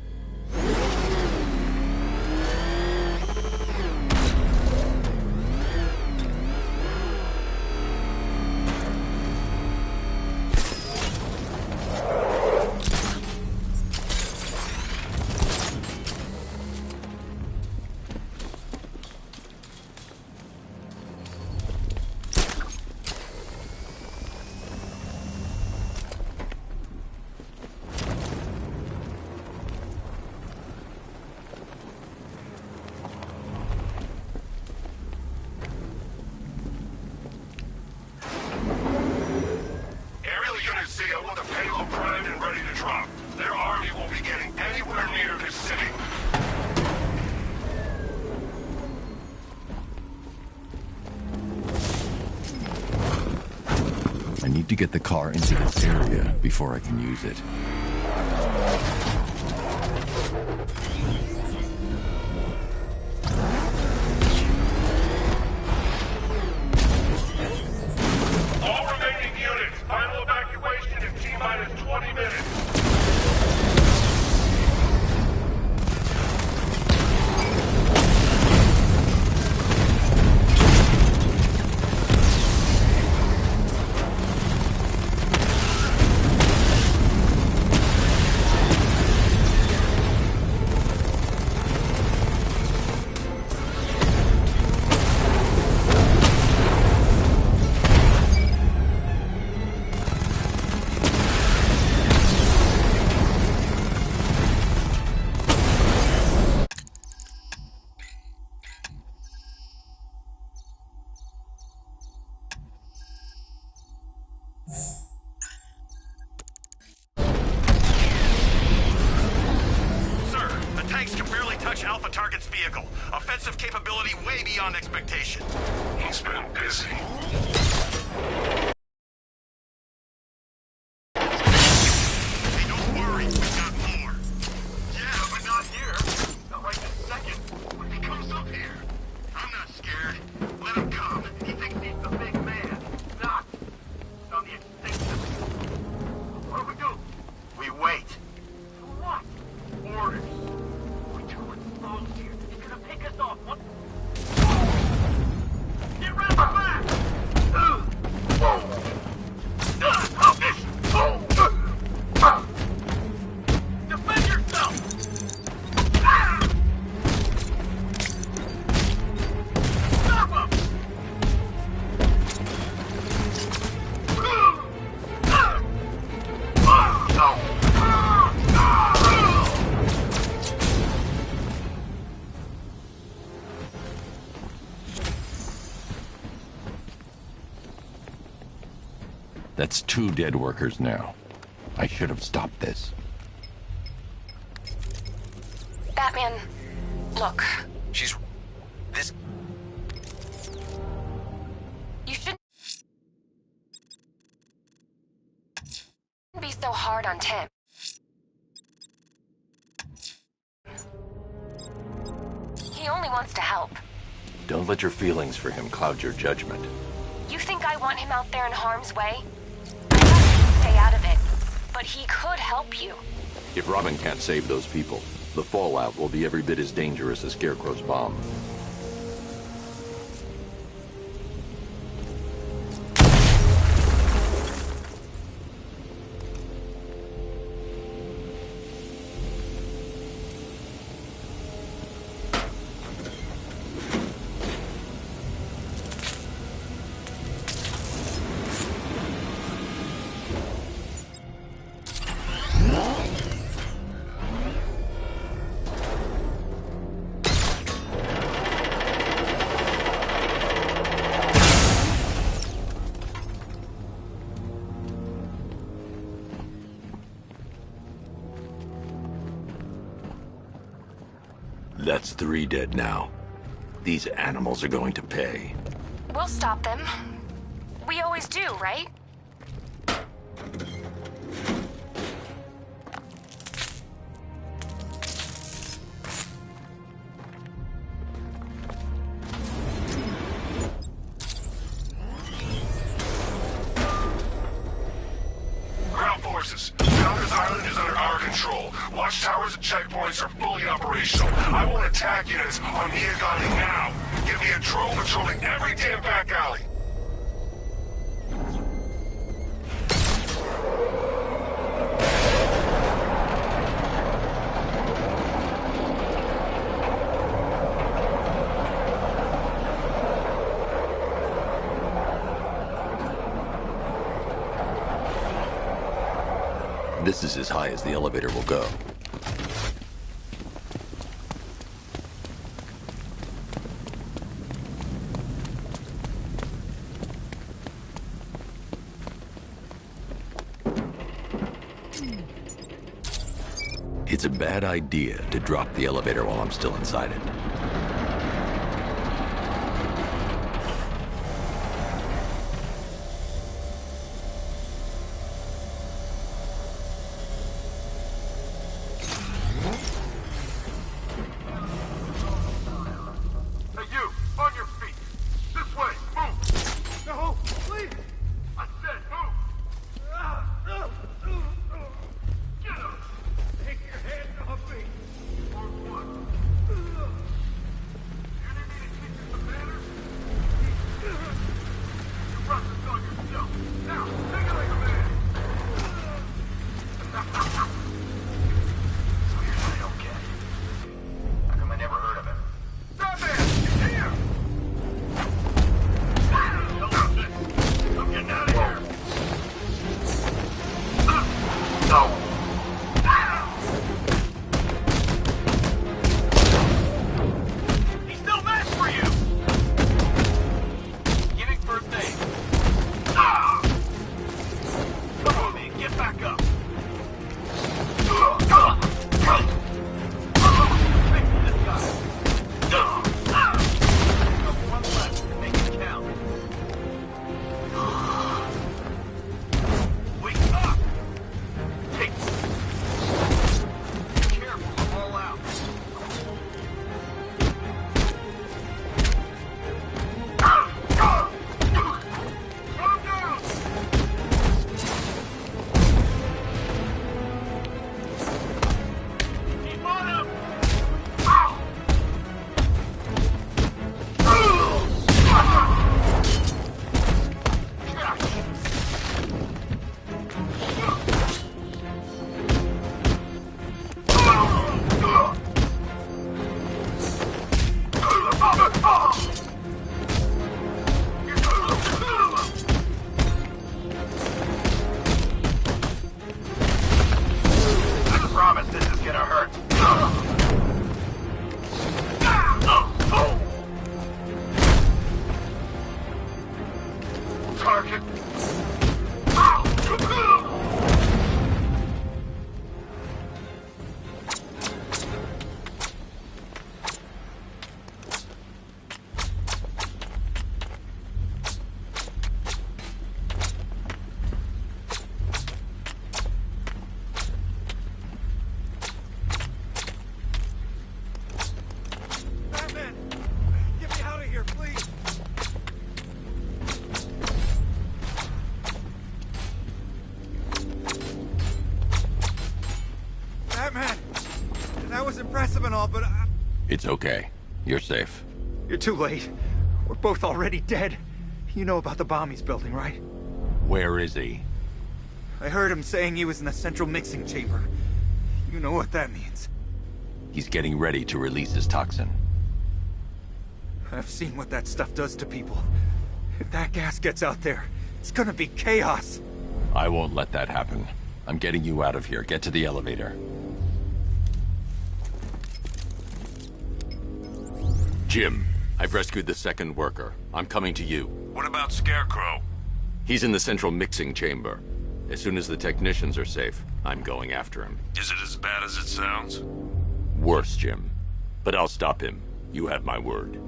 I need to get the car into this area before I can use it. All remaining units, final evacuation in T-minus 20 minutes. Alpha target's vehicle. Offensive capability way beyond expectation. He's been busy. Hey, don't worry, we got more. Yeah, but not here. Not right this second. What if he comes up here? I'm not scared. Let him come. He thinks he's the big man. Not. It's on the extinction. What do we do? We wait. For what? Orders. We're too exposed here. He's gonna pick us off. What? Get round the back! Defend yourself! Stop him! That's 2 dead workers now. I should have stopped this. Batman, look. This... You shouldn't be so hard on Tim. He only wants to help. Don't let your feelings for him cloud your judgment. You think I want him out there in harm's way? I want him to stay out of it. But he could help you. If Robin can't save those people, the fallout will be every bit as dangerous as Scarecrow's bomb. That's 3 dead now. These animals are going to pay. We'll stop them. We always do, right? Ground forces, Founders Island is under our control. Watchtowers and checkpoints are fully operational. I want attack units on Niagani now. Give me a drone patrolling every damn back alley. This is as high as the elevator will go. It's a bad idea to drop the elevator while I'm still inside it. Hey, you! On your feet! This way! Move! No! Please! I said move! Get up! Take your hands off me! Or what? You need me to teach you some manners? You brought this on yourself! Now, take it like a man! So here's what I don't get. How come I never heard of him? Batman! He's here! I'm getting out of here! No! He's no match for you! Giving first aid. Come on, man, get back up! Take this guy! One left, make it count. Wake up! Take. Careful, I'm all out. Calm down! Keep on him! I promise this is gonna hurt. Target. Batman! Get me out of here, please! Batman! That was impressive and all, but It's okay. You're safe. You're too late. We're both already dead. You know about the bomb he's building, right? Where is he? I heard him saying he was in the central mixing chamber. You know what that means. He's getting ready to release his toxin. I've seen what that stuff does to people. If that gas gets out there, it's gonna be chaos. I won't let that happen. I'm getting you out of here. Get to the elevator. Jim, I've rescued the second worker. I'm coming to you. What about Scarecrow? He's in the central mixing chamber. As soon as the technicians are safe, I'm going after him. Is it as bad as it sounds? Worse, Jim. But I'll stop him. You have my word.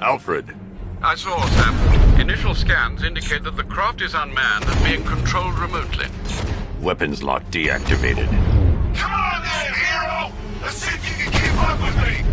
Alfred. I saw, Sam. Initial scans indicate that the craft is unmanned and being controlled remotely. Weapons lock deactivated. Come on then, hero! Let's see if you can keep up with me!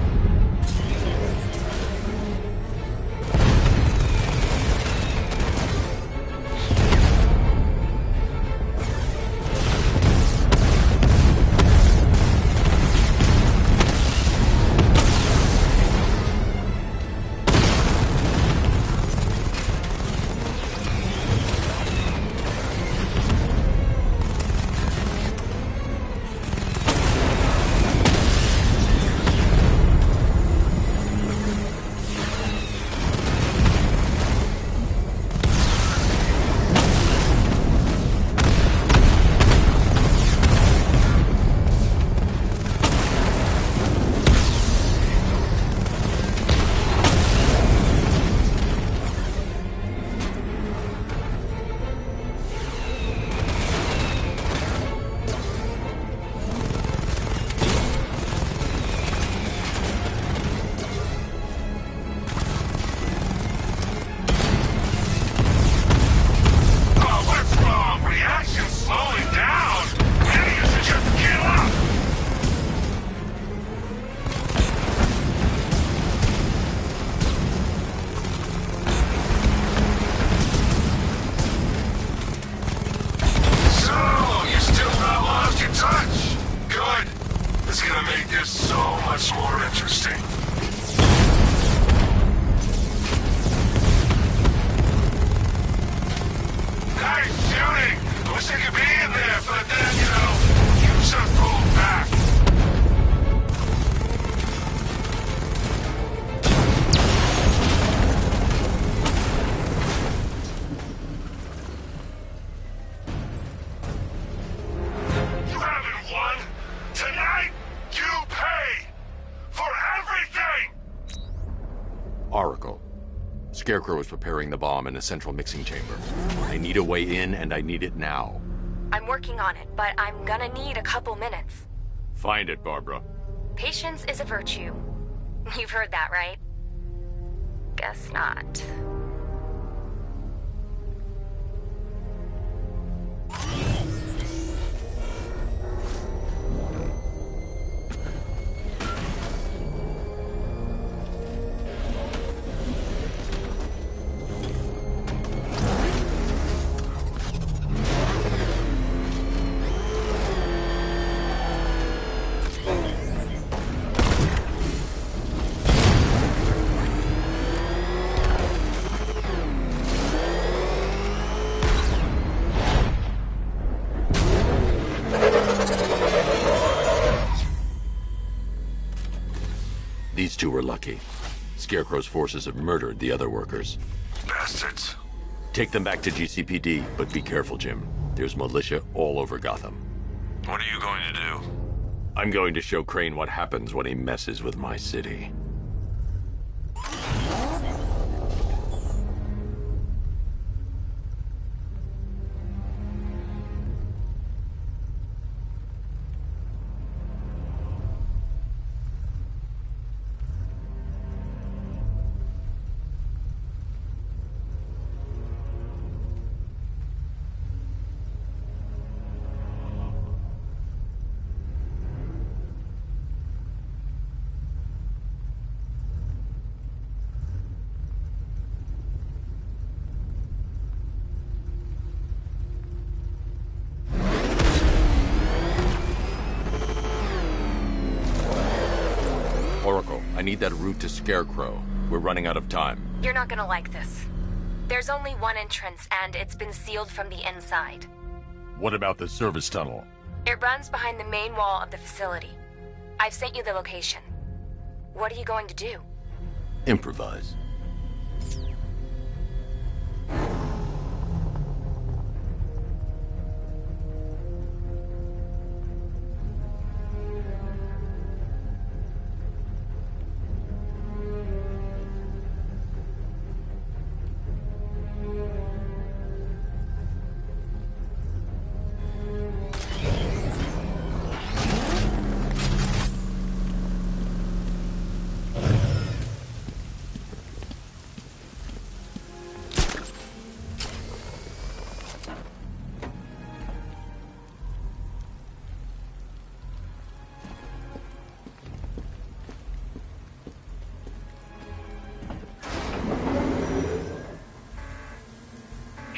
Scarecrow is preparing the bomb in a central mixing chamber. I need a way in, and I need it now. I'm working on it, but I'm gonna need a couple minutes. Find it, Barbara. Patience is a virtue. You've heard that, right? Guess not. These two were lucky. Scarecrow's forces have murdered the other workers. Bastards. Take them back to GCPD, but be careful, Jim. There's militia all over Gotham. What are you going to do? I'm going to show Crane what happens when he messes with my city. need that route to Scarecrow. We're running out of time. You're not gonna like this. There's only one entrance, and it's been sealed from the inside. What about the service tunnel? It runs behind the main wall of the facility. I've sent you the location. What are you going to do? Improvise.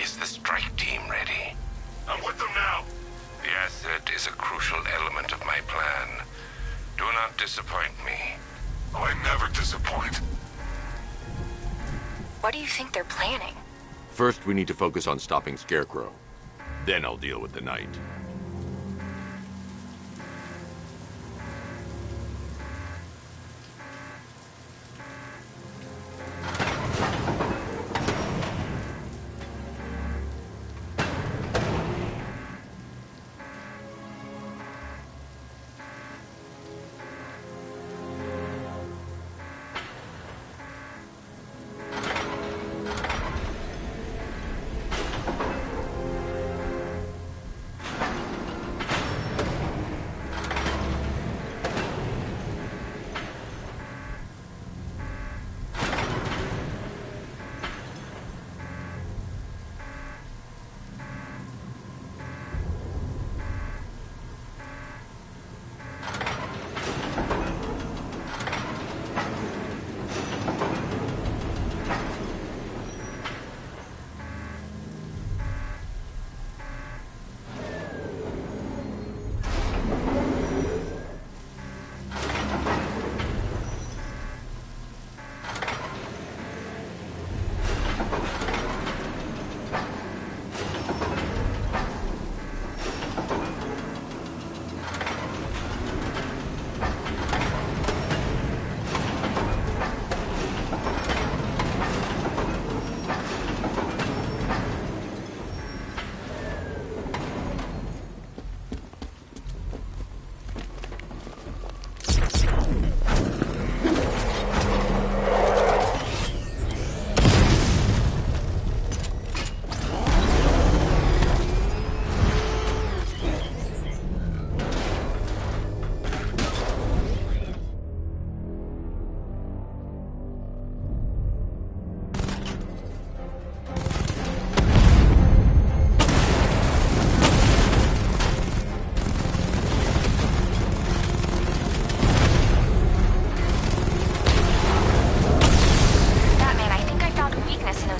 Is the strike team ready? I'm with them now. The asset is a crucial element of my plan. Do not disappoint me. I never disappoint. What do you think they're planning? First, we need to focus on stopping Scarecrow. Then I'll deal with the Knight.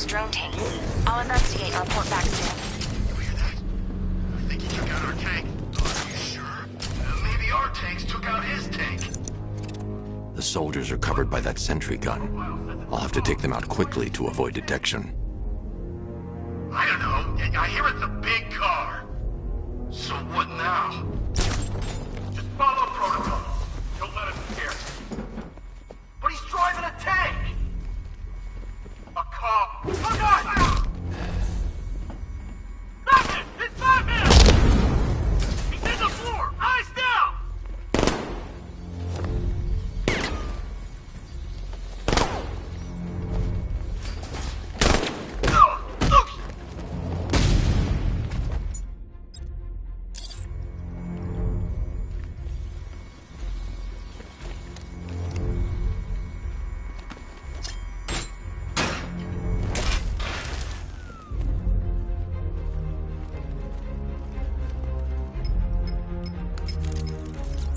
drone tanks. I'll investigate and report back soon. I think he took out our tank. Are you sure? Maybe our tanks took out his tank. The soldiers are covered by that sentry gun. I'll have to take them out quickly to avoid detection. I don't know. I hear it's a big car. So what now? Just follow protocol. Don't let him scare you. But he's driving a tank! A cop! Oh God! Batman! It's Batman! He's in the floor! Eyes down!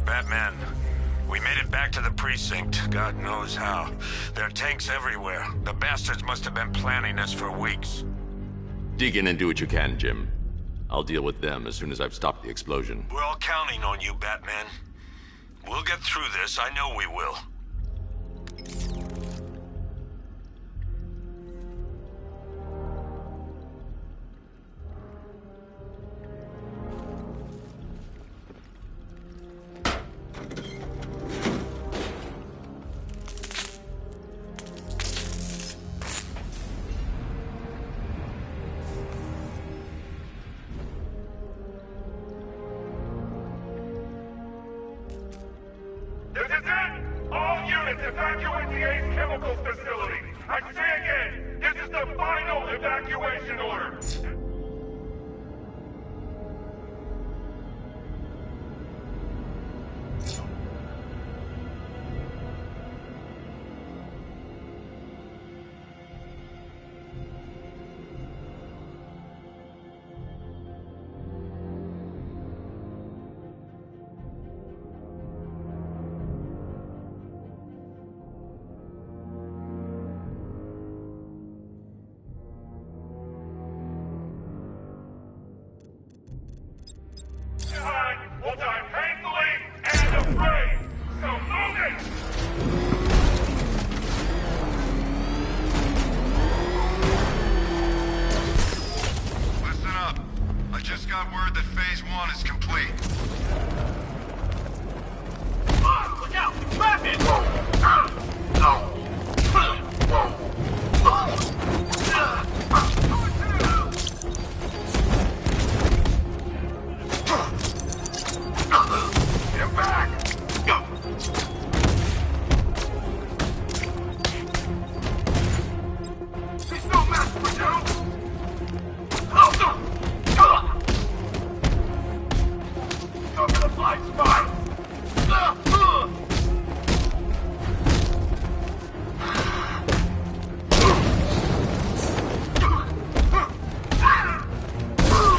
Batman, we made it back to the precinct, God knows how. There are tanks everywhere. The bastards must have been planning this for weeks. Dig in and do what you can, Jim. I'll deal with them as soon as I've stopped the explosion. We're all counting on you, Batman. We'll get through this, I know we will. Lieutenants, evacuate the Ace Chemicals facility. I say again, this is the final evacuation order. We'll die painfully and afraid. So move it! Listen up. I just got word that Phase 1 is complete. Look out! Rapid! Get back! There's no match for you! Go for the blind spot!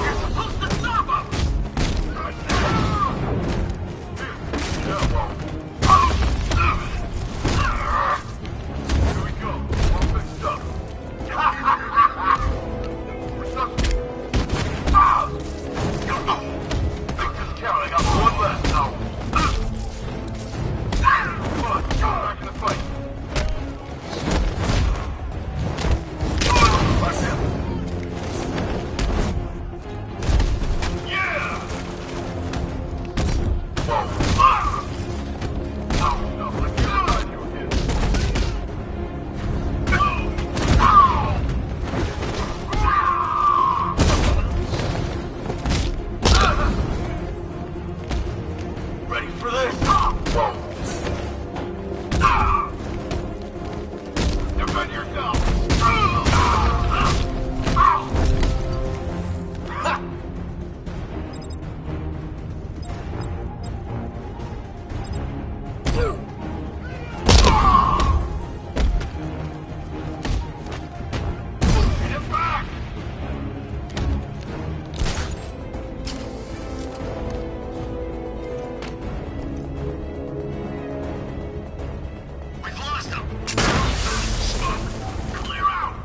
You're supposed to stop him! Here we go. All fixed up. We're stuck. Make this count. I got one left now. Come on, back in the fight. Yeah! Ready for this? Defend yourself! Get back! We've lost him! Clear out!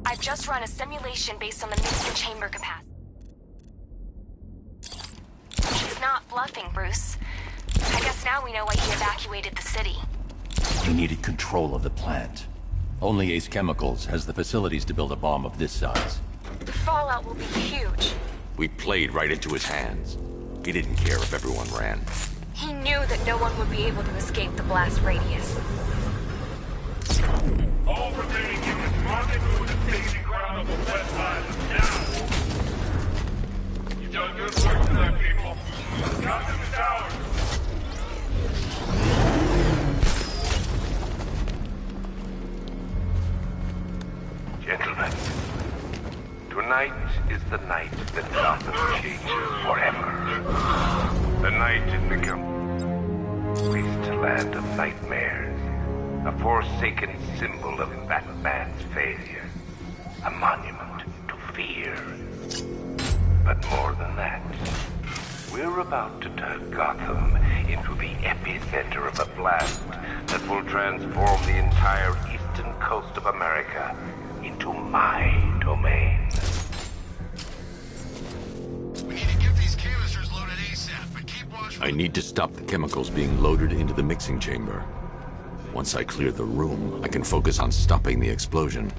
I've just run a simulation based on the mixing chamber capacity. He's not bluffing, Bruce. I guess now we know why he evacuated the city. He needed control of the plant. Only Ace Chemicals has the facilities to build a bomb of this size. The fallout will be huge. We played right into his hands. He didn't care if everyone ran. He knew that no one would be able to escape the blast radius. All remaining units rendezvous with the staging ground of the west island now. You've done good work tonight, people. Got them is ours. Gentlemen, tonight is the night that Gotham changes forever. The night it becomes a wasteland of nightmares, a forsaken symbol of Batman's failure, a monument to fear. But more than that, we're about to turn Gotham into the epicenter of a blast that will transform the entire eastern coast of America into my domain. We need to give these I need to stop the chemicals being loaded into the mixing chamber. Once I clear the room, I can focus on stopping the explosion.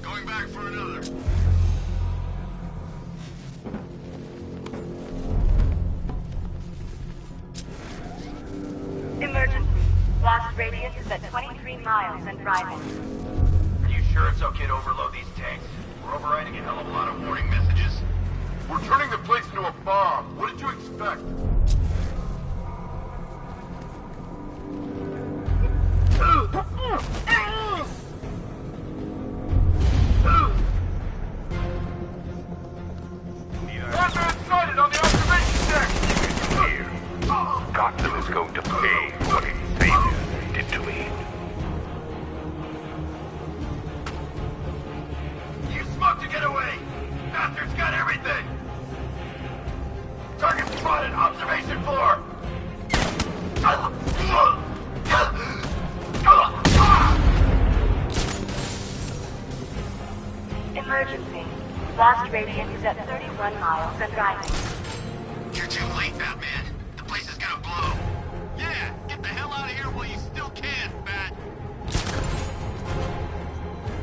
Going back for another. Emergency. Blast radius is at 23 miles and rising. Are you sure it's okay to overload these tanks? We're overriding a hell of a lot of warning messages. We're turning the place into a bomb. What did you expect? Batman sighted on the observation deck! Here. Gotham is going to pay for what its savior did to me. You smoked to get away! Bastard's got everything! Target spotted! Observation floor! Emergency. Blast radius is at 31 miles and rising. You're too late, Batman. The place is gonna blow. Yeah, get the hell out of here while you still can, Bat.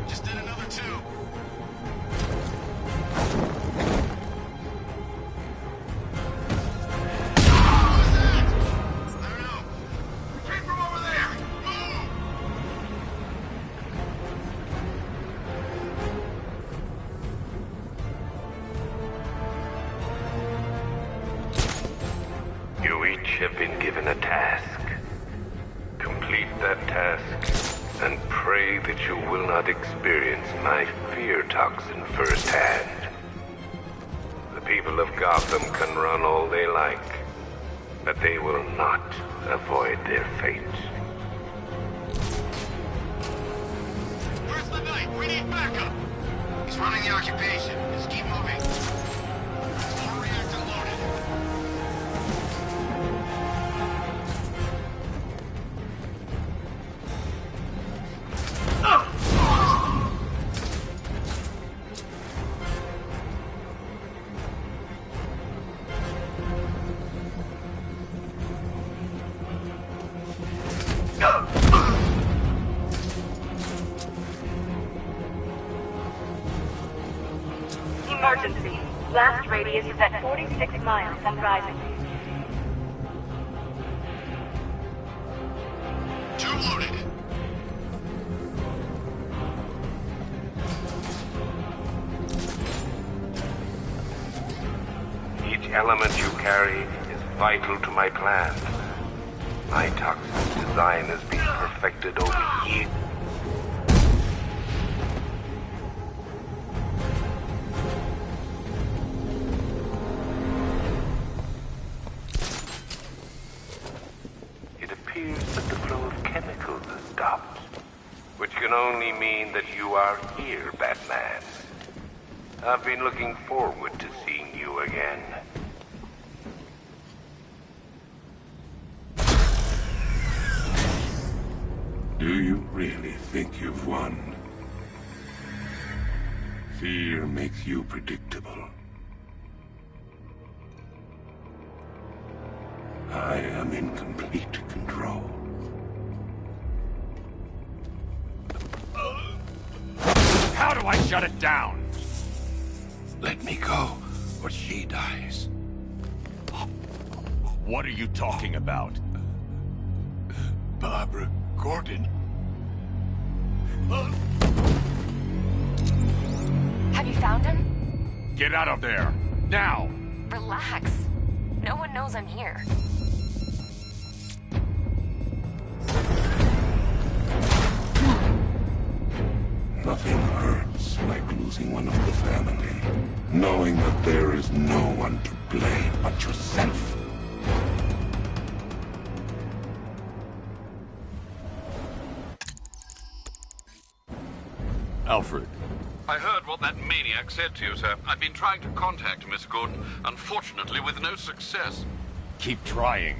Just did another two. What was that? I don't know. It came from over there. Move! You each have been given a task. Complete that task, and pray that you will not experience my fear toxin firsthand. The people of Gotham can run all they like, but they will not avoid their fate. Where's the knight? We need backup. He's running the occupation. Just keep moving. Small reactor loaded. Emergency. Blast radius is at 46 miles and rising. Tube loaded. Each element you carry is vital to my plan. My toxin design has been perfected over years. It appears that the flow of chemicals has stopped, which can only mean that you are here, Batman. I've been looking forward to seeing you again. Do you really think you've won? Fear makes you predictable. I am in complete control. How do I shut it down? Let me go, or she dies. What are you talking about? Barbara Gordon. Have you found him? Get out of there! Now! Relax. No one knows I'm here. Nothing hurts like losing one of the family. Knowing that there is no one to blame but yourself. Alfred. I heard what that maniac said to you, sir. I've been trying to contact Miss Gordon, unfortunately with no success. Keep trying.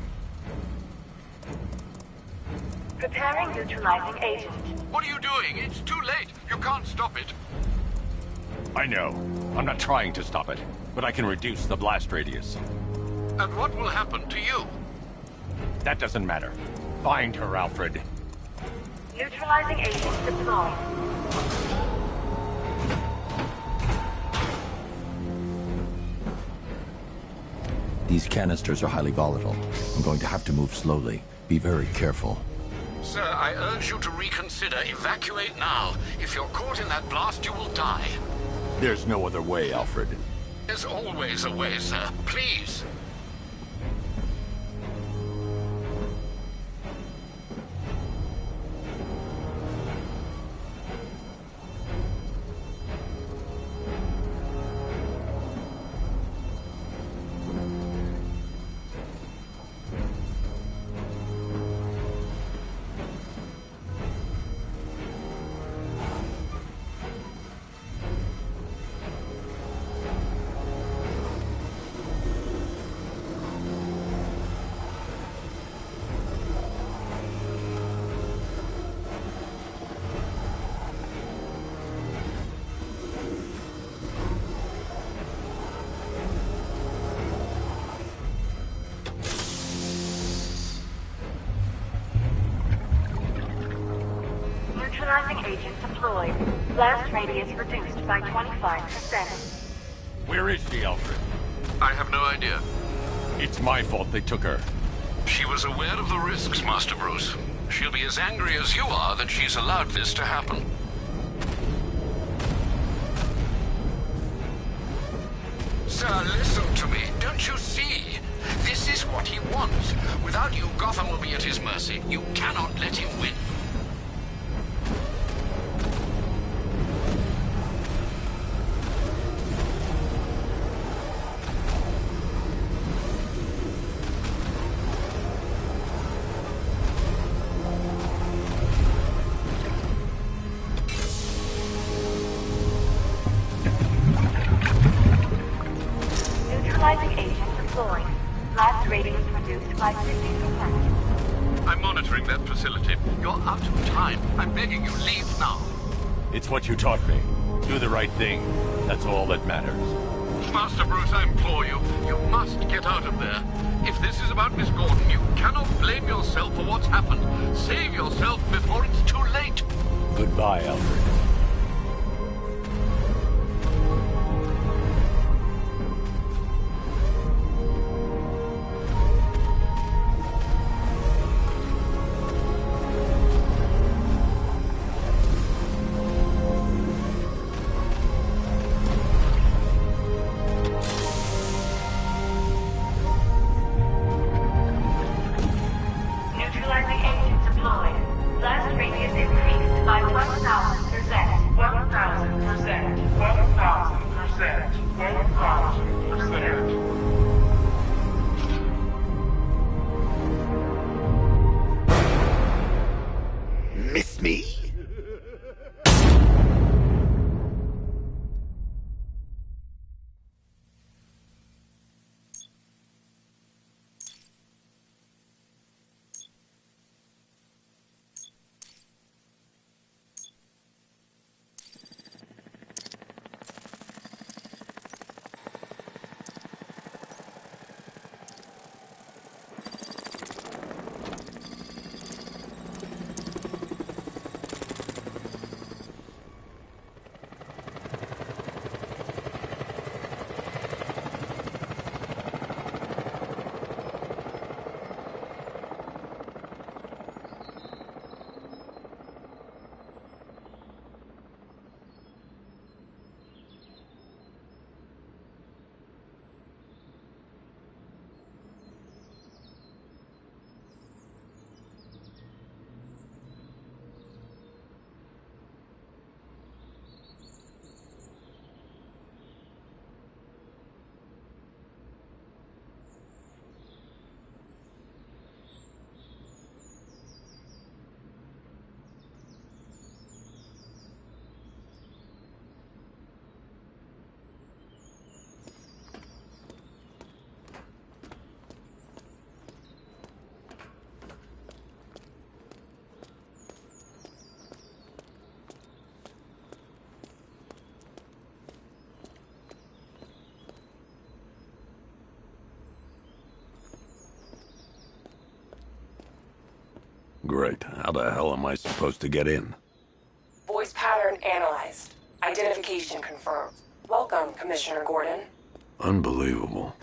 Preparing neutralizing agent. What are you doing? It's too late. You can't stop it. I know. I'm not trying to stop it, but I can reduce the blast radius. And what will happen to you? That doesn't matter. Find her, Alfred. Neutralizing agents deployed. These canisters are highly volatile. I'm going to have to move slowly. Be very careful. Sir, I urge you to reconsider. Evacuate now. If you're caught in that blast, you will die. There's no other way, Alfred. There's always a way, sir. Please. Neutralizing agent deployed. Blast radius reduced by 25%. Where is she, Alfred? I have no idea. It's my fault they took her. She was aware of the risks, Master Bruce. She'll be as angry as you are that she's allowed this to happen. Sir, listen to me. Don't you see? This is what he wants. Without you, Gotham will be at his mercy. You cannot let him win. Neutralizing agent deployed. Blast radius reduced by 50%. I'm monitoring that facility. You're out of time. I'm begging you, leave now. It's what you taught me. Do the right thing. That's all that matters. Master Bruce, I implore you, you must get out of there. If this is about Miss Gordon, you cannot blame yourself for what's happened. Save yourself before it's too late. Goodbye, Alfred. Neutralizing agent deployed. Blast radius increased by 1,000%. Great. How the hell am I supposed to get in? Voice pattern analyzed. Identification confirmed. Welcome, Commissioner Gordon. Unbelievable.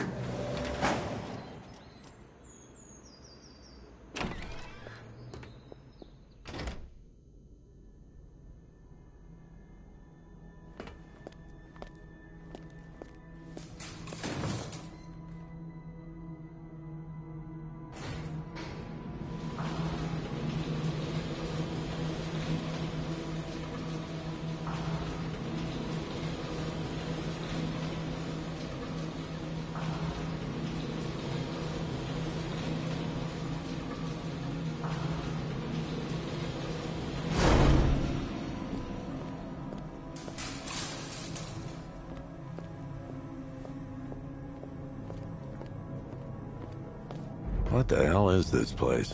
What the hell is this place?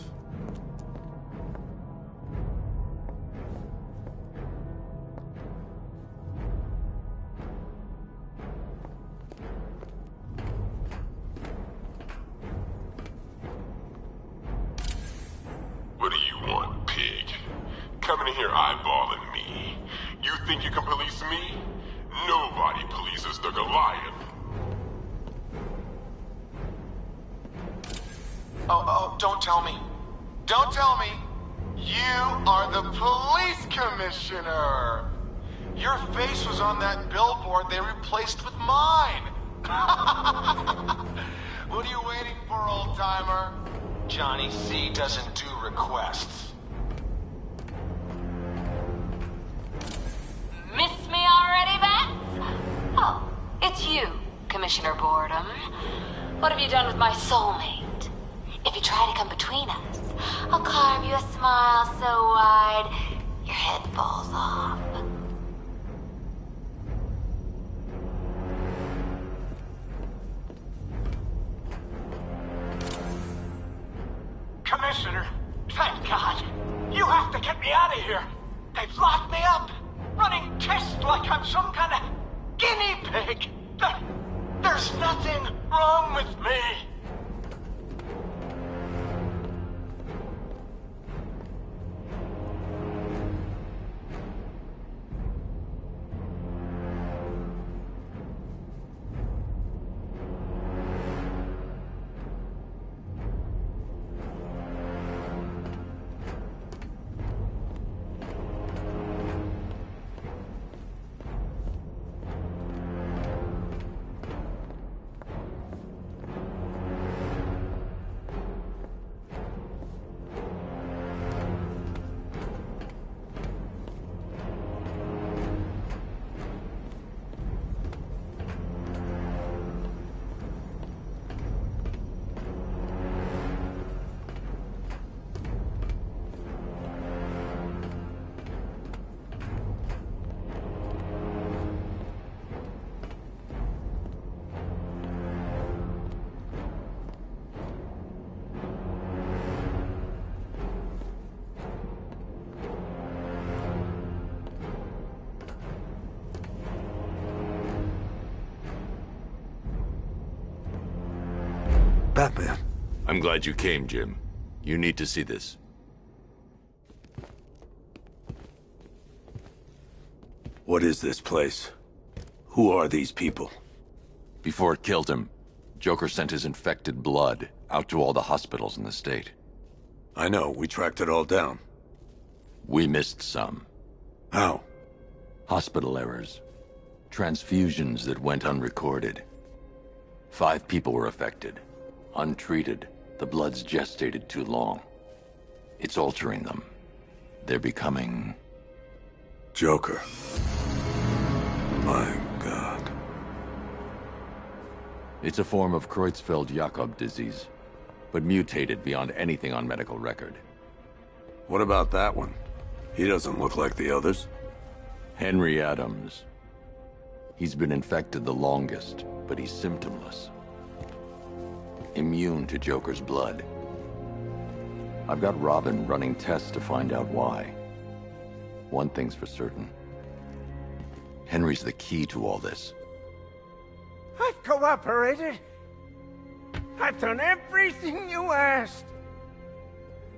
What do you want, pig? Coming in here eyeballing me. You think you can police me? Nobody polices the Goliath. Oh, don't tell me. Don't tell me. You are the police commissioner. Your face was on that billboard they replaced with mine. What are you waiting for, old-timer? Johnny C doesn't do requests. Miss me already, Bats? Oh, it's you, Commissioner Boredom. What have you done with my soulmate? If you try to come between us, I'll carve you a smile so wide, your head falls off. Commissioner, thank God. You have to get me out of here. They've locked me up, running tests like I'm some kind of guinea pig. There's nothing wrong with me. Batman. I'm glad you came, Jim. You need to see this. What is this place? Who are these people? Before it killed him, Joker sent his infected blood out to all the hospitals in the state. I know, we tracked it all down. We missed some. How? Hospital errors. Transfusions that went unrecorded. 5 people were affected. Untreated, the blood's gestated too long. It's altering them. They're becoming... Joker. My God. It's a form of Creutzfeldt-Jakob disease, but mutated beyond anything on medical record. What about that one? He doesn't look like the others. Henry Adams. He's been infected the longest, but he's symptomless. Immune to Joker's blood. I've got Robin running tests to find out why. One thing's for certain. Henry's the key to all this. I've cooperated. I've done everything you asked.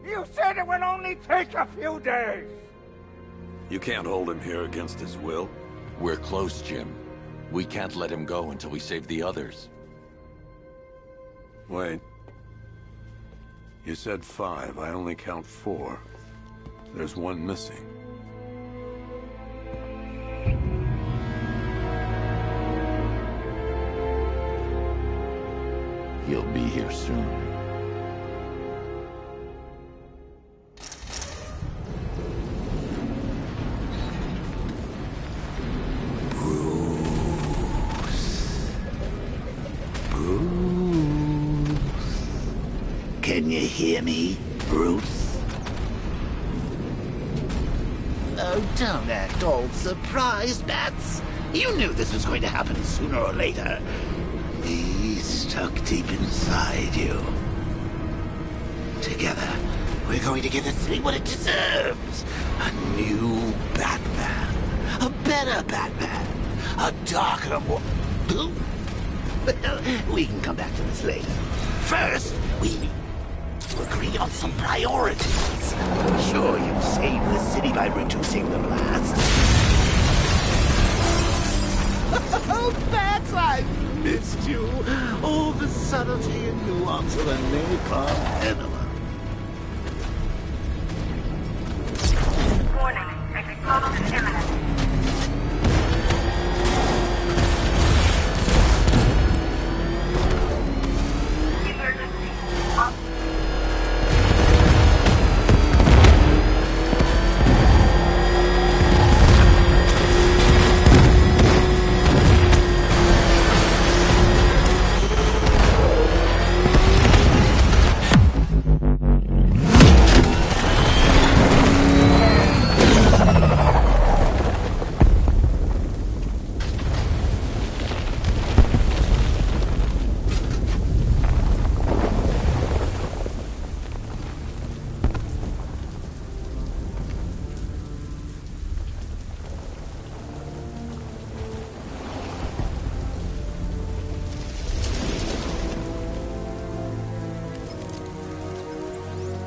You said it would only take a few days! You can't hold him here against his will? We're close, Jim. We can't let him go until we save the others. Wait. You said 5. I only count 4. There's one missing. He'll be here soon. Can you hear me, Bruce? Oh, don't act all surprised, Bats. You knew this was going to happen sooner or later. Me stuck deep inside you. Together, we're going to give the city what it deserves. A new Batman. A better Batman. A darker, more... Well, we can come back to this later. First, we need to agree on some priorities. Sure, you saved the city by reducing the blast. Oh, Bats, I missed you. All the subtlety and nuance of a napalm enema. Warning, explosion imminent. Emergency.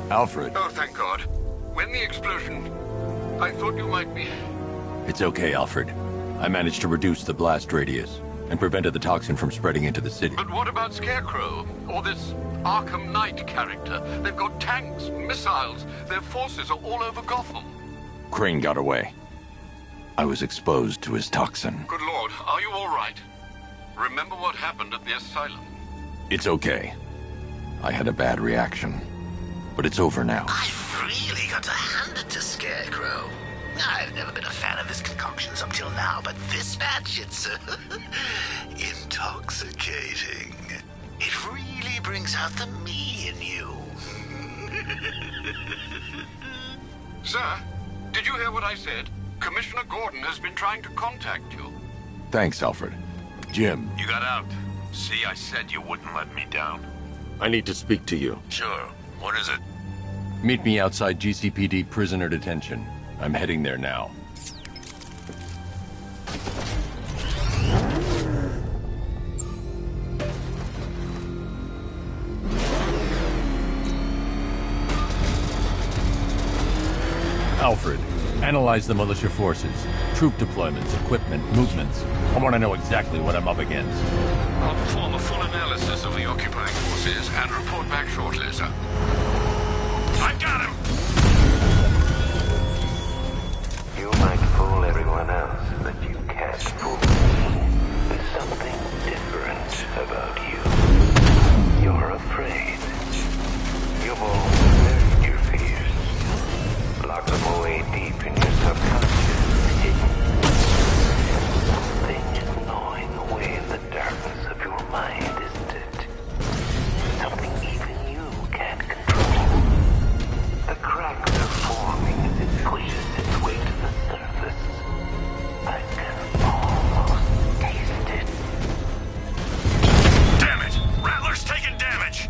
Alfred. Oh, thank God. When the explosion... I thought you might be... It's okay, Alfred. I managed to reduce the blast radius and prevented the toxin from spreading into the city. But what about Scarecrow? Or this Arkham Knight character? They've got tanks, missiles. Their forces are all over Gotham. Crane got away. I was exposed to his toxin. Good Lord, are you all right? Remember what happened at the asylum? It's okay. I had a bad reaction. But it's over now. I've really got to hand it to Scarecrow. I've never been a fan of his concoctions up till now, but this match, it's intoxicating. It really brings out the me in you. Sir, did you hear what I said? Commissioner Gordon has been trying to contact you. Thanks, Alfred. Jim. You got out. See, I said you wouldn't let me down. I need to speak to you. Sure. What is it? Meet me outside GCPD prisoner detention. I'm heading there now. Alfred, analyze the militia forces, troop deployments, equipment, movements. I want to know exactly what I'm up against. I'll perform a full analysis of the occupying forces and report back shortly, sir. I got him! You might fool everyone else, but you can't fool me. There's something different about you. You're afraid. You've always nursed your fears. Lock them away deep in your subconscious, hidden. Something is gnawing away in the darkness of your mind, isn't it? Something even you can't control. The cracks are forming as it pushes its way to the surface. I can almost taste it. Damn it! Rattler's taking damage!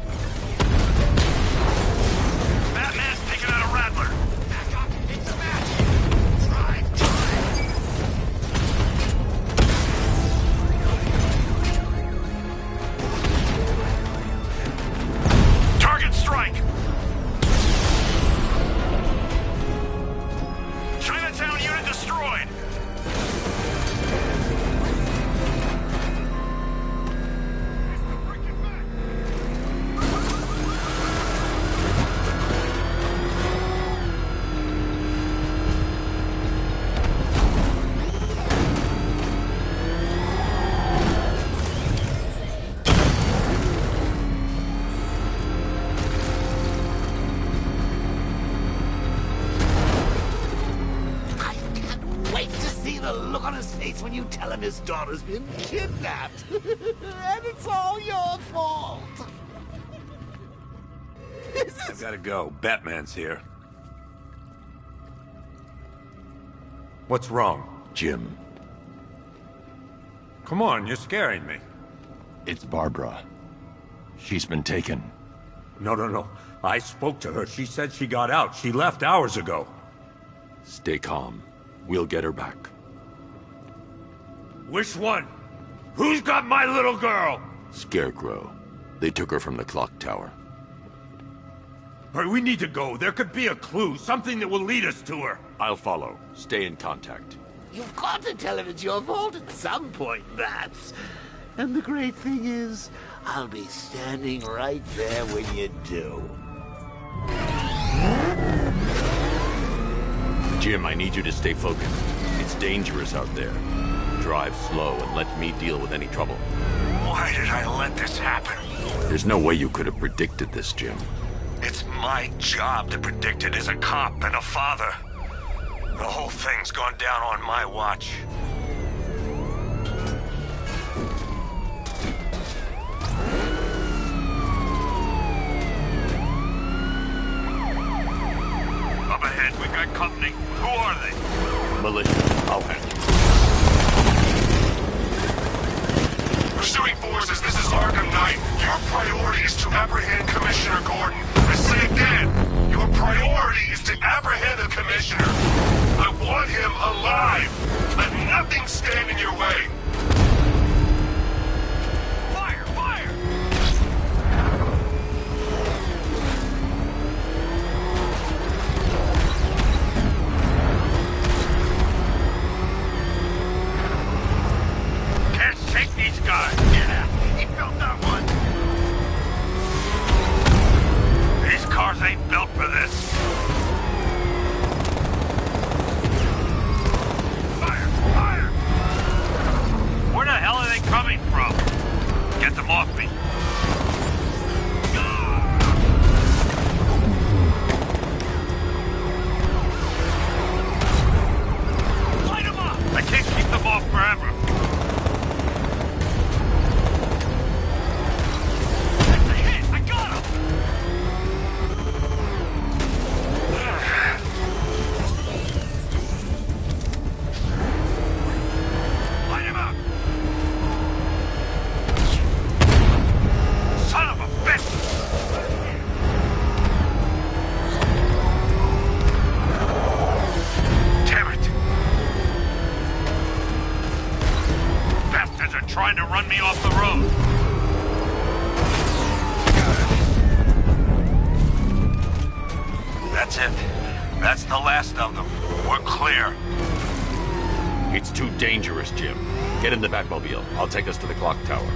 look on his face when you tell him his daughter's been kidnapped. And it's all your fault. I've gotta go. Batman's here. What's wrong? Jim. Come on, you're scaring me. It's Barbara. She's been taken. No. I spoke to her. She said she got out. She left hours ago. Stay calm. We'll get her back. Which one? Who's got my little girl? Scarecrow. They took her from the clock tower. All right, we need to go. There could be a clue, something that will lead us to her. I'll follow. Stay in contact. You've got to tell him it's your fault at some point, Bats. And the great thing is, I'll be standing right there when you do. Jim, I need you to stay focused. It's dangerous out there. Drive slow and let me deal with any trouble. Why did I let this happen? There's no way you could have predicted this, Jim. It's my job to predict it as a cop and a father. The whole thing's gone down on my watch. Up ahead, we got company. Who are they? Militia. I'll handle it. Pursuing forces, this is Arkham Knight. Your priority is to apprehend Commissioner Gordon. I say again, your priority is to apprehend the Commissioner. I want him alive. Let nothing stand in your way. Fire! Fire! Can't shake these guys. Yeah, he built that one. These cars ain't built for this. Where the hell are they coming from? Get them off me. Light them up! I can't keep them off forever. That's a hit! I got him! Light him up! Son of a bitch! Damn it! Bastards are trying to run me off the road. That's it. That's the last of them. We're clear. It's too dangerous, Jim. Get in the Batmobile. I'll take us to the clock tower.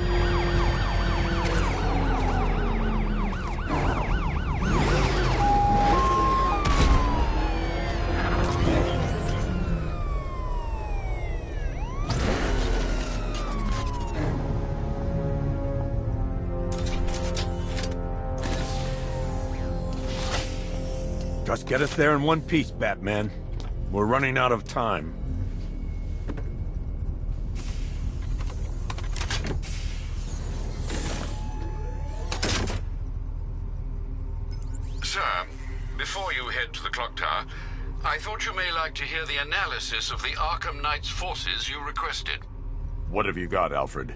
Just get us there in one piece, Batman. We're running out of time. Sir, before you head to the clock tower, I thought you may like to hear the analysis of the Arkham Knight's forces you requested. What have you got, Alfred?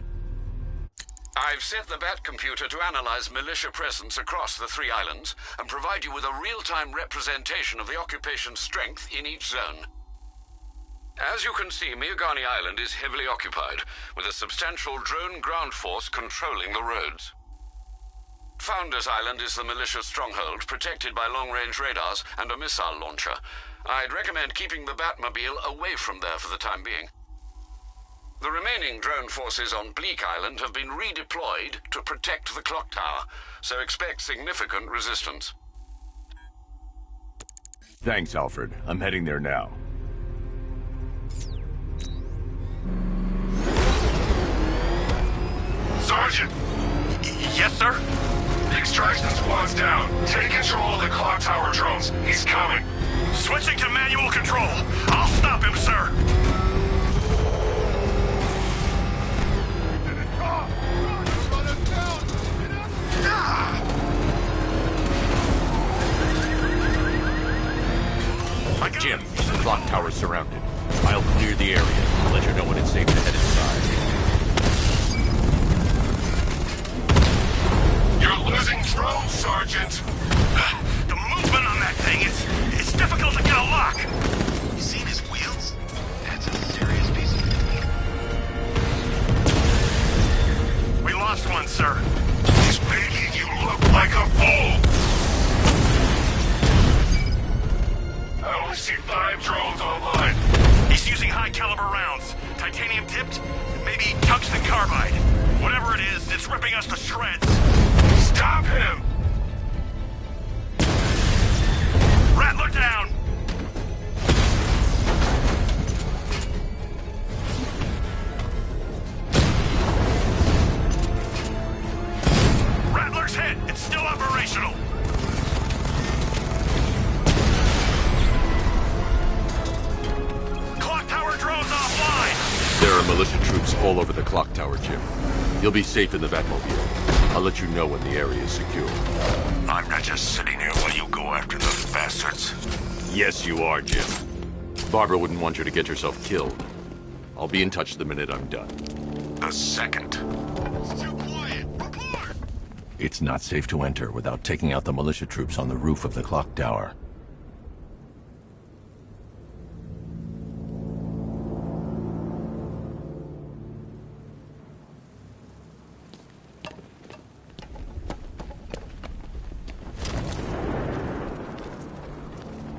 I've set the Bat computer to analyze militia presence across the 3 islands and provide you with a real-time representation of the occupation's strength in each zone. As you can see, Miagani Island is heavily occupied, with a substantial drone ground force controlling the roads. Founders Island is the militia stronghold, protected by long-range radars and a missile launcher. I'd recommend keeping the Batmobile away from there for the time being. The remaining drone forces on Bleak Island have been redeployed to protect the clock tower, so expect significant resistance. Thanks, Alfred. I'm heading there now. Sergeant! Yes, sir? The extraction squad's down. Take control of the clock tower drones. He's coming. Switching to manual control. I'll stop him, sir. Jim, the clock tower's surrounded. I'll clear the area. I'll let you know when it's safe to head inside. You're losing drone, Sergeant! The movement on that thing, it's difficult to get a lock! You seen his wheels? That's a serious piece of... We lost one, sir. He's making you look like a fool! I only see 5 drones online. He's using high-caliber rounds. Titanium tipped, maybe tungsten carbide. Whatever it is, it's ripping us to shreds. Stop him! Rattler down! Rattler's hit! It's still operational! Clock tower drones offline! There are militia troops all over the clock tower, Jim. You'll be safe in the Batmobile. I'll let you know when the area is secure. I'm not just sitting here while you go after those bastards. Yes, you are, Jim. Barbara wouldn't want you to get yourself killed. I'll be in touch the minute I'm done. The second. It's too quiet. Report! It's not safe to enter without taking out the militia troops on the roof of the clock tower.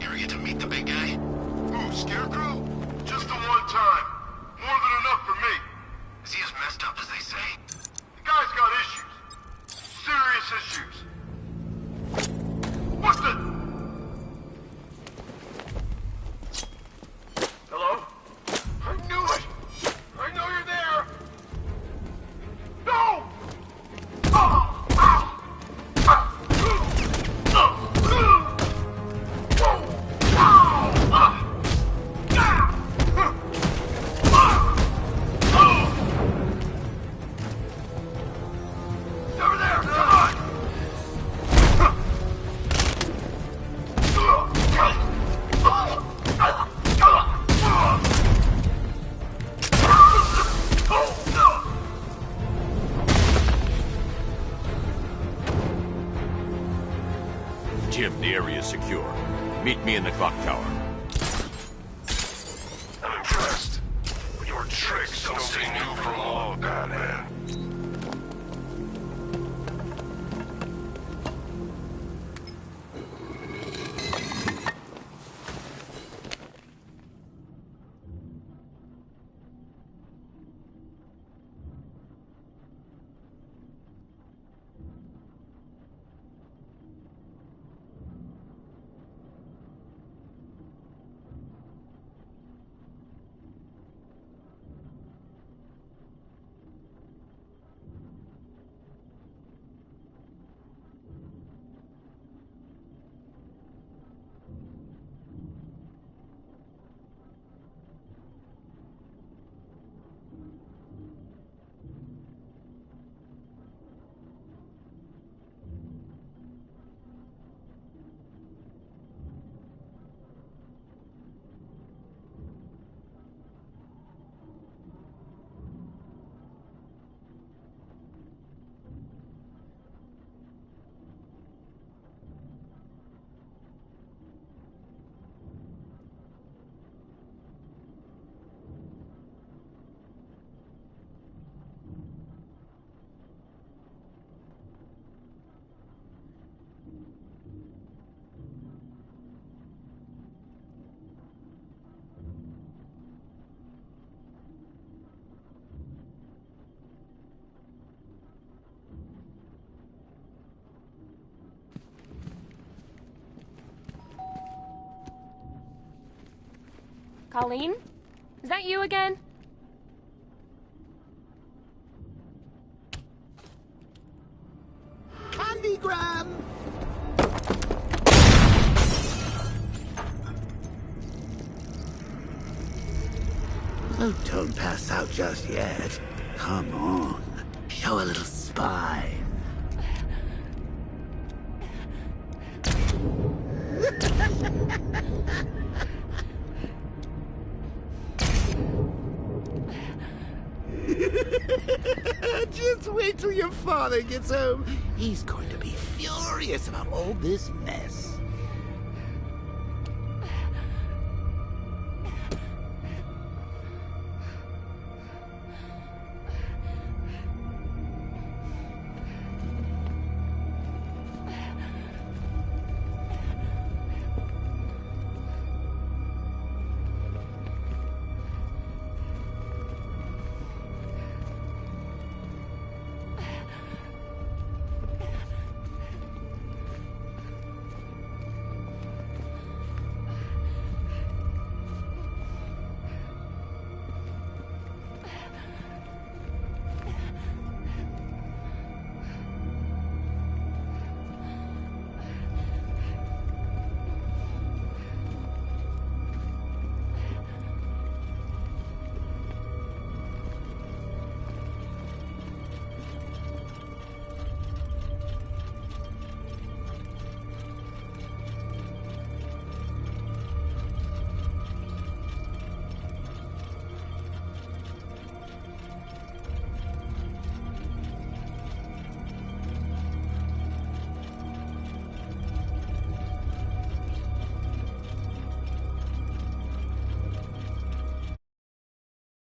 Area to meet the big guy? Who, Scarecrow? Just the one time. More than enough for me. Is he as messed up as they say? The guy's got issues. Serious issues. What's the... Hello? I knew it! I know you're there! No! Oh! Ow! Over there! Come on! Jim, the area is secure. Meet me in the clock tower. I'm impressed. But your tricks don't seem new from old, Batman. Colleen? Is that you again? Candygram! Oh, don't pass out just yet. Come on. Show a little spine. Wait till your father gets home. He's going to be furious about all this mess.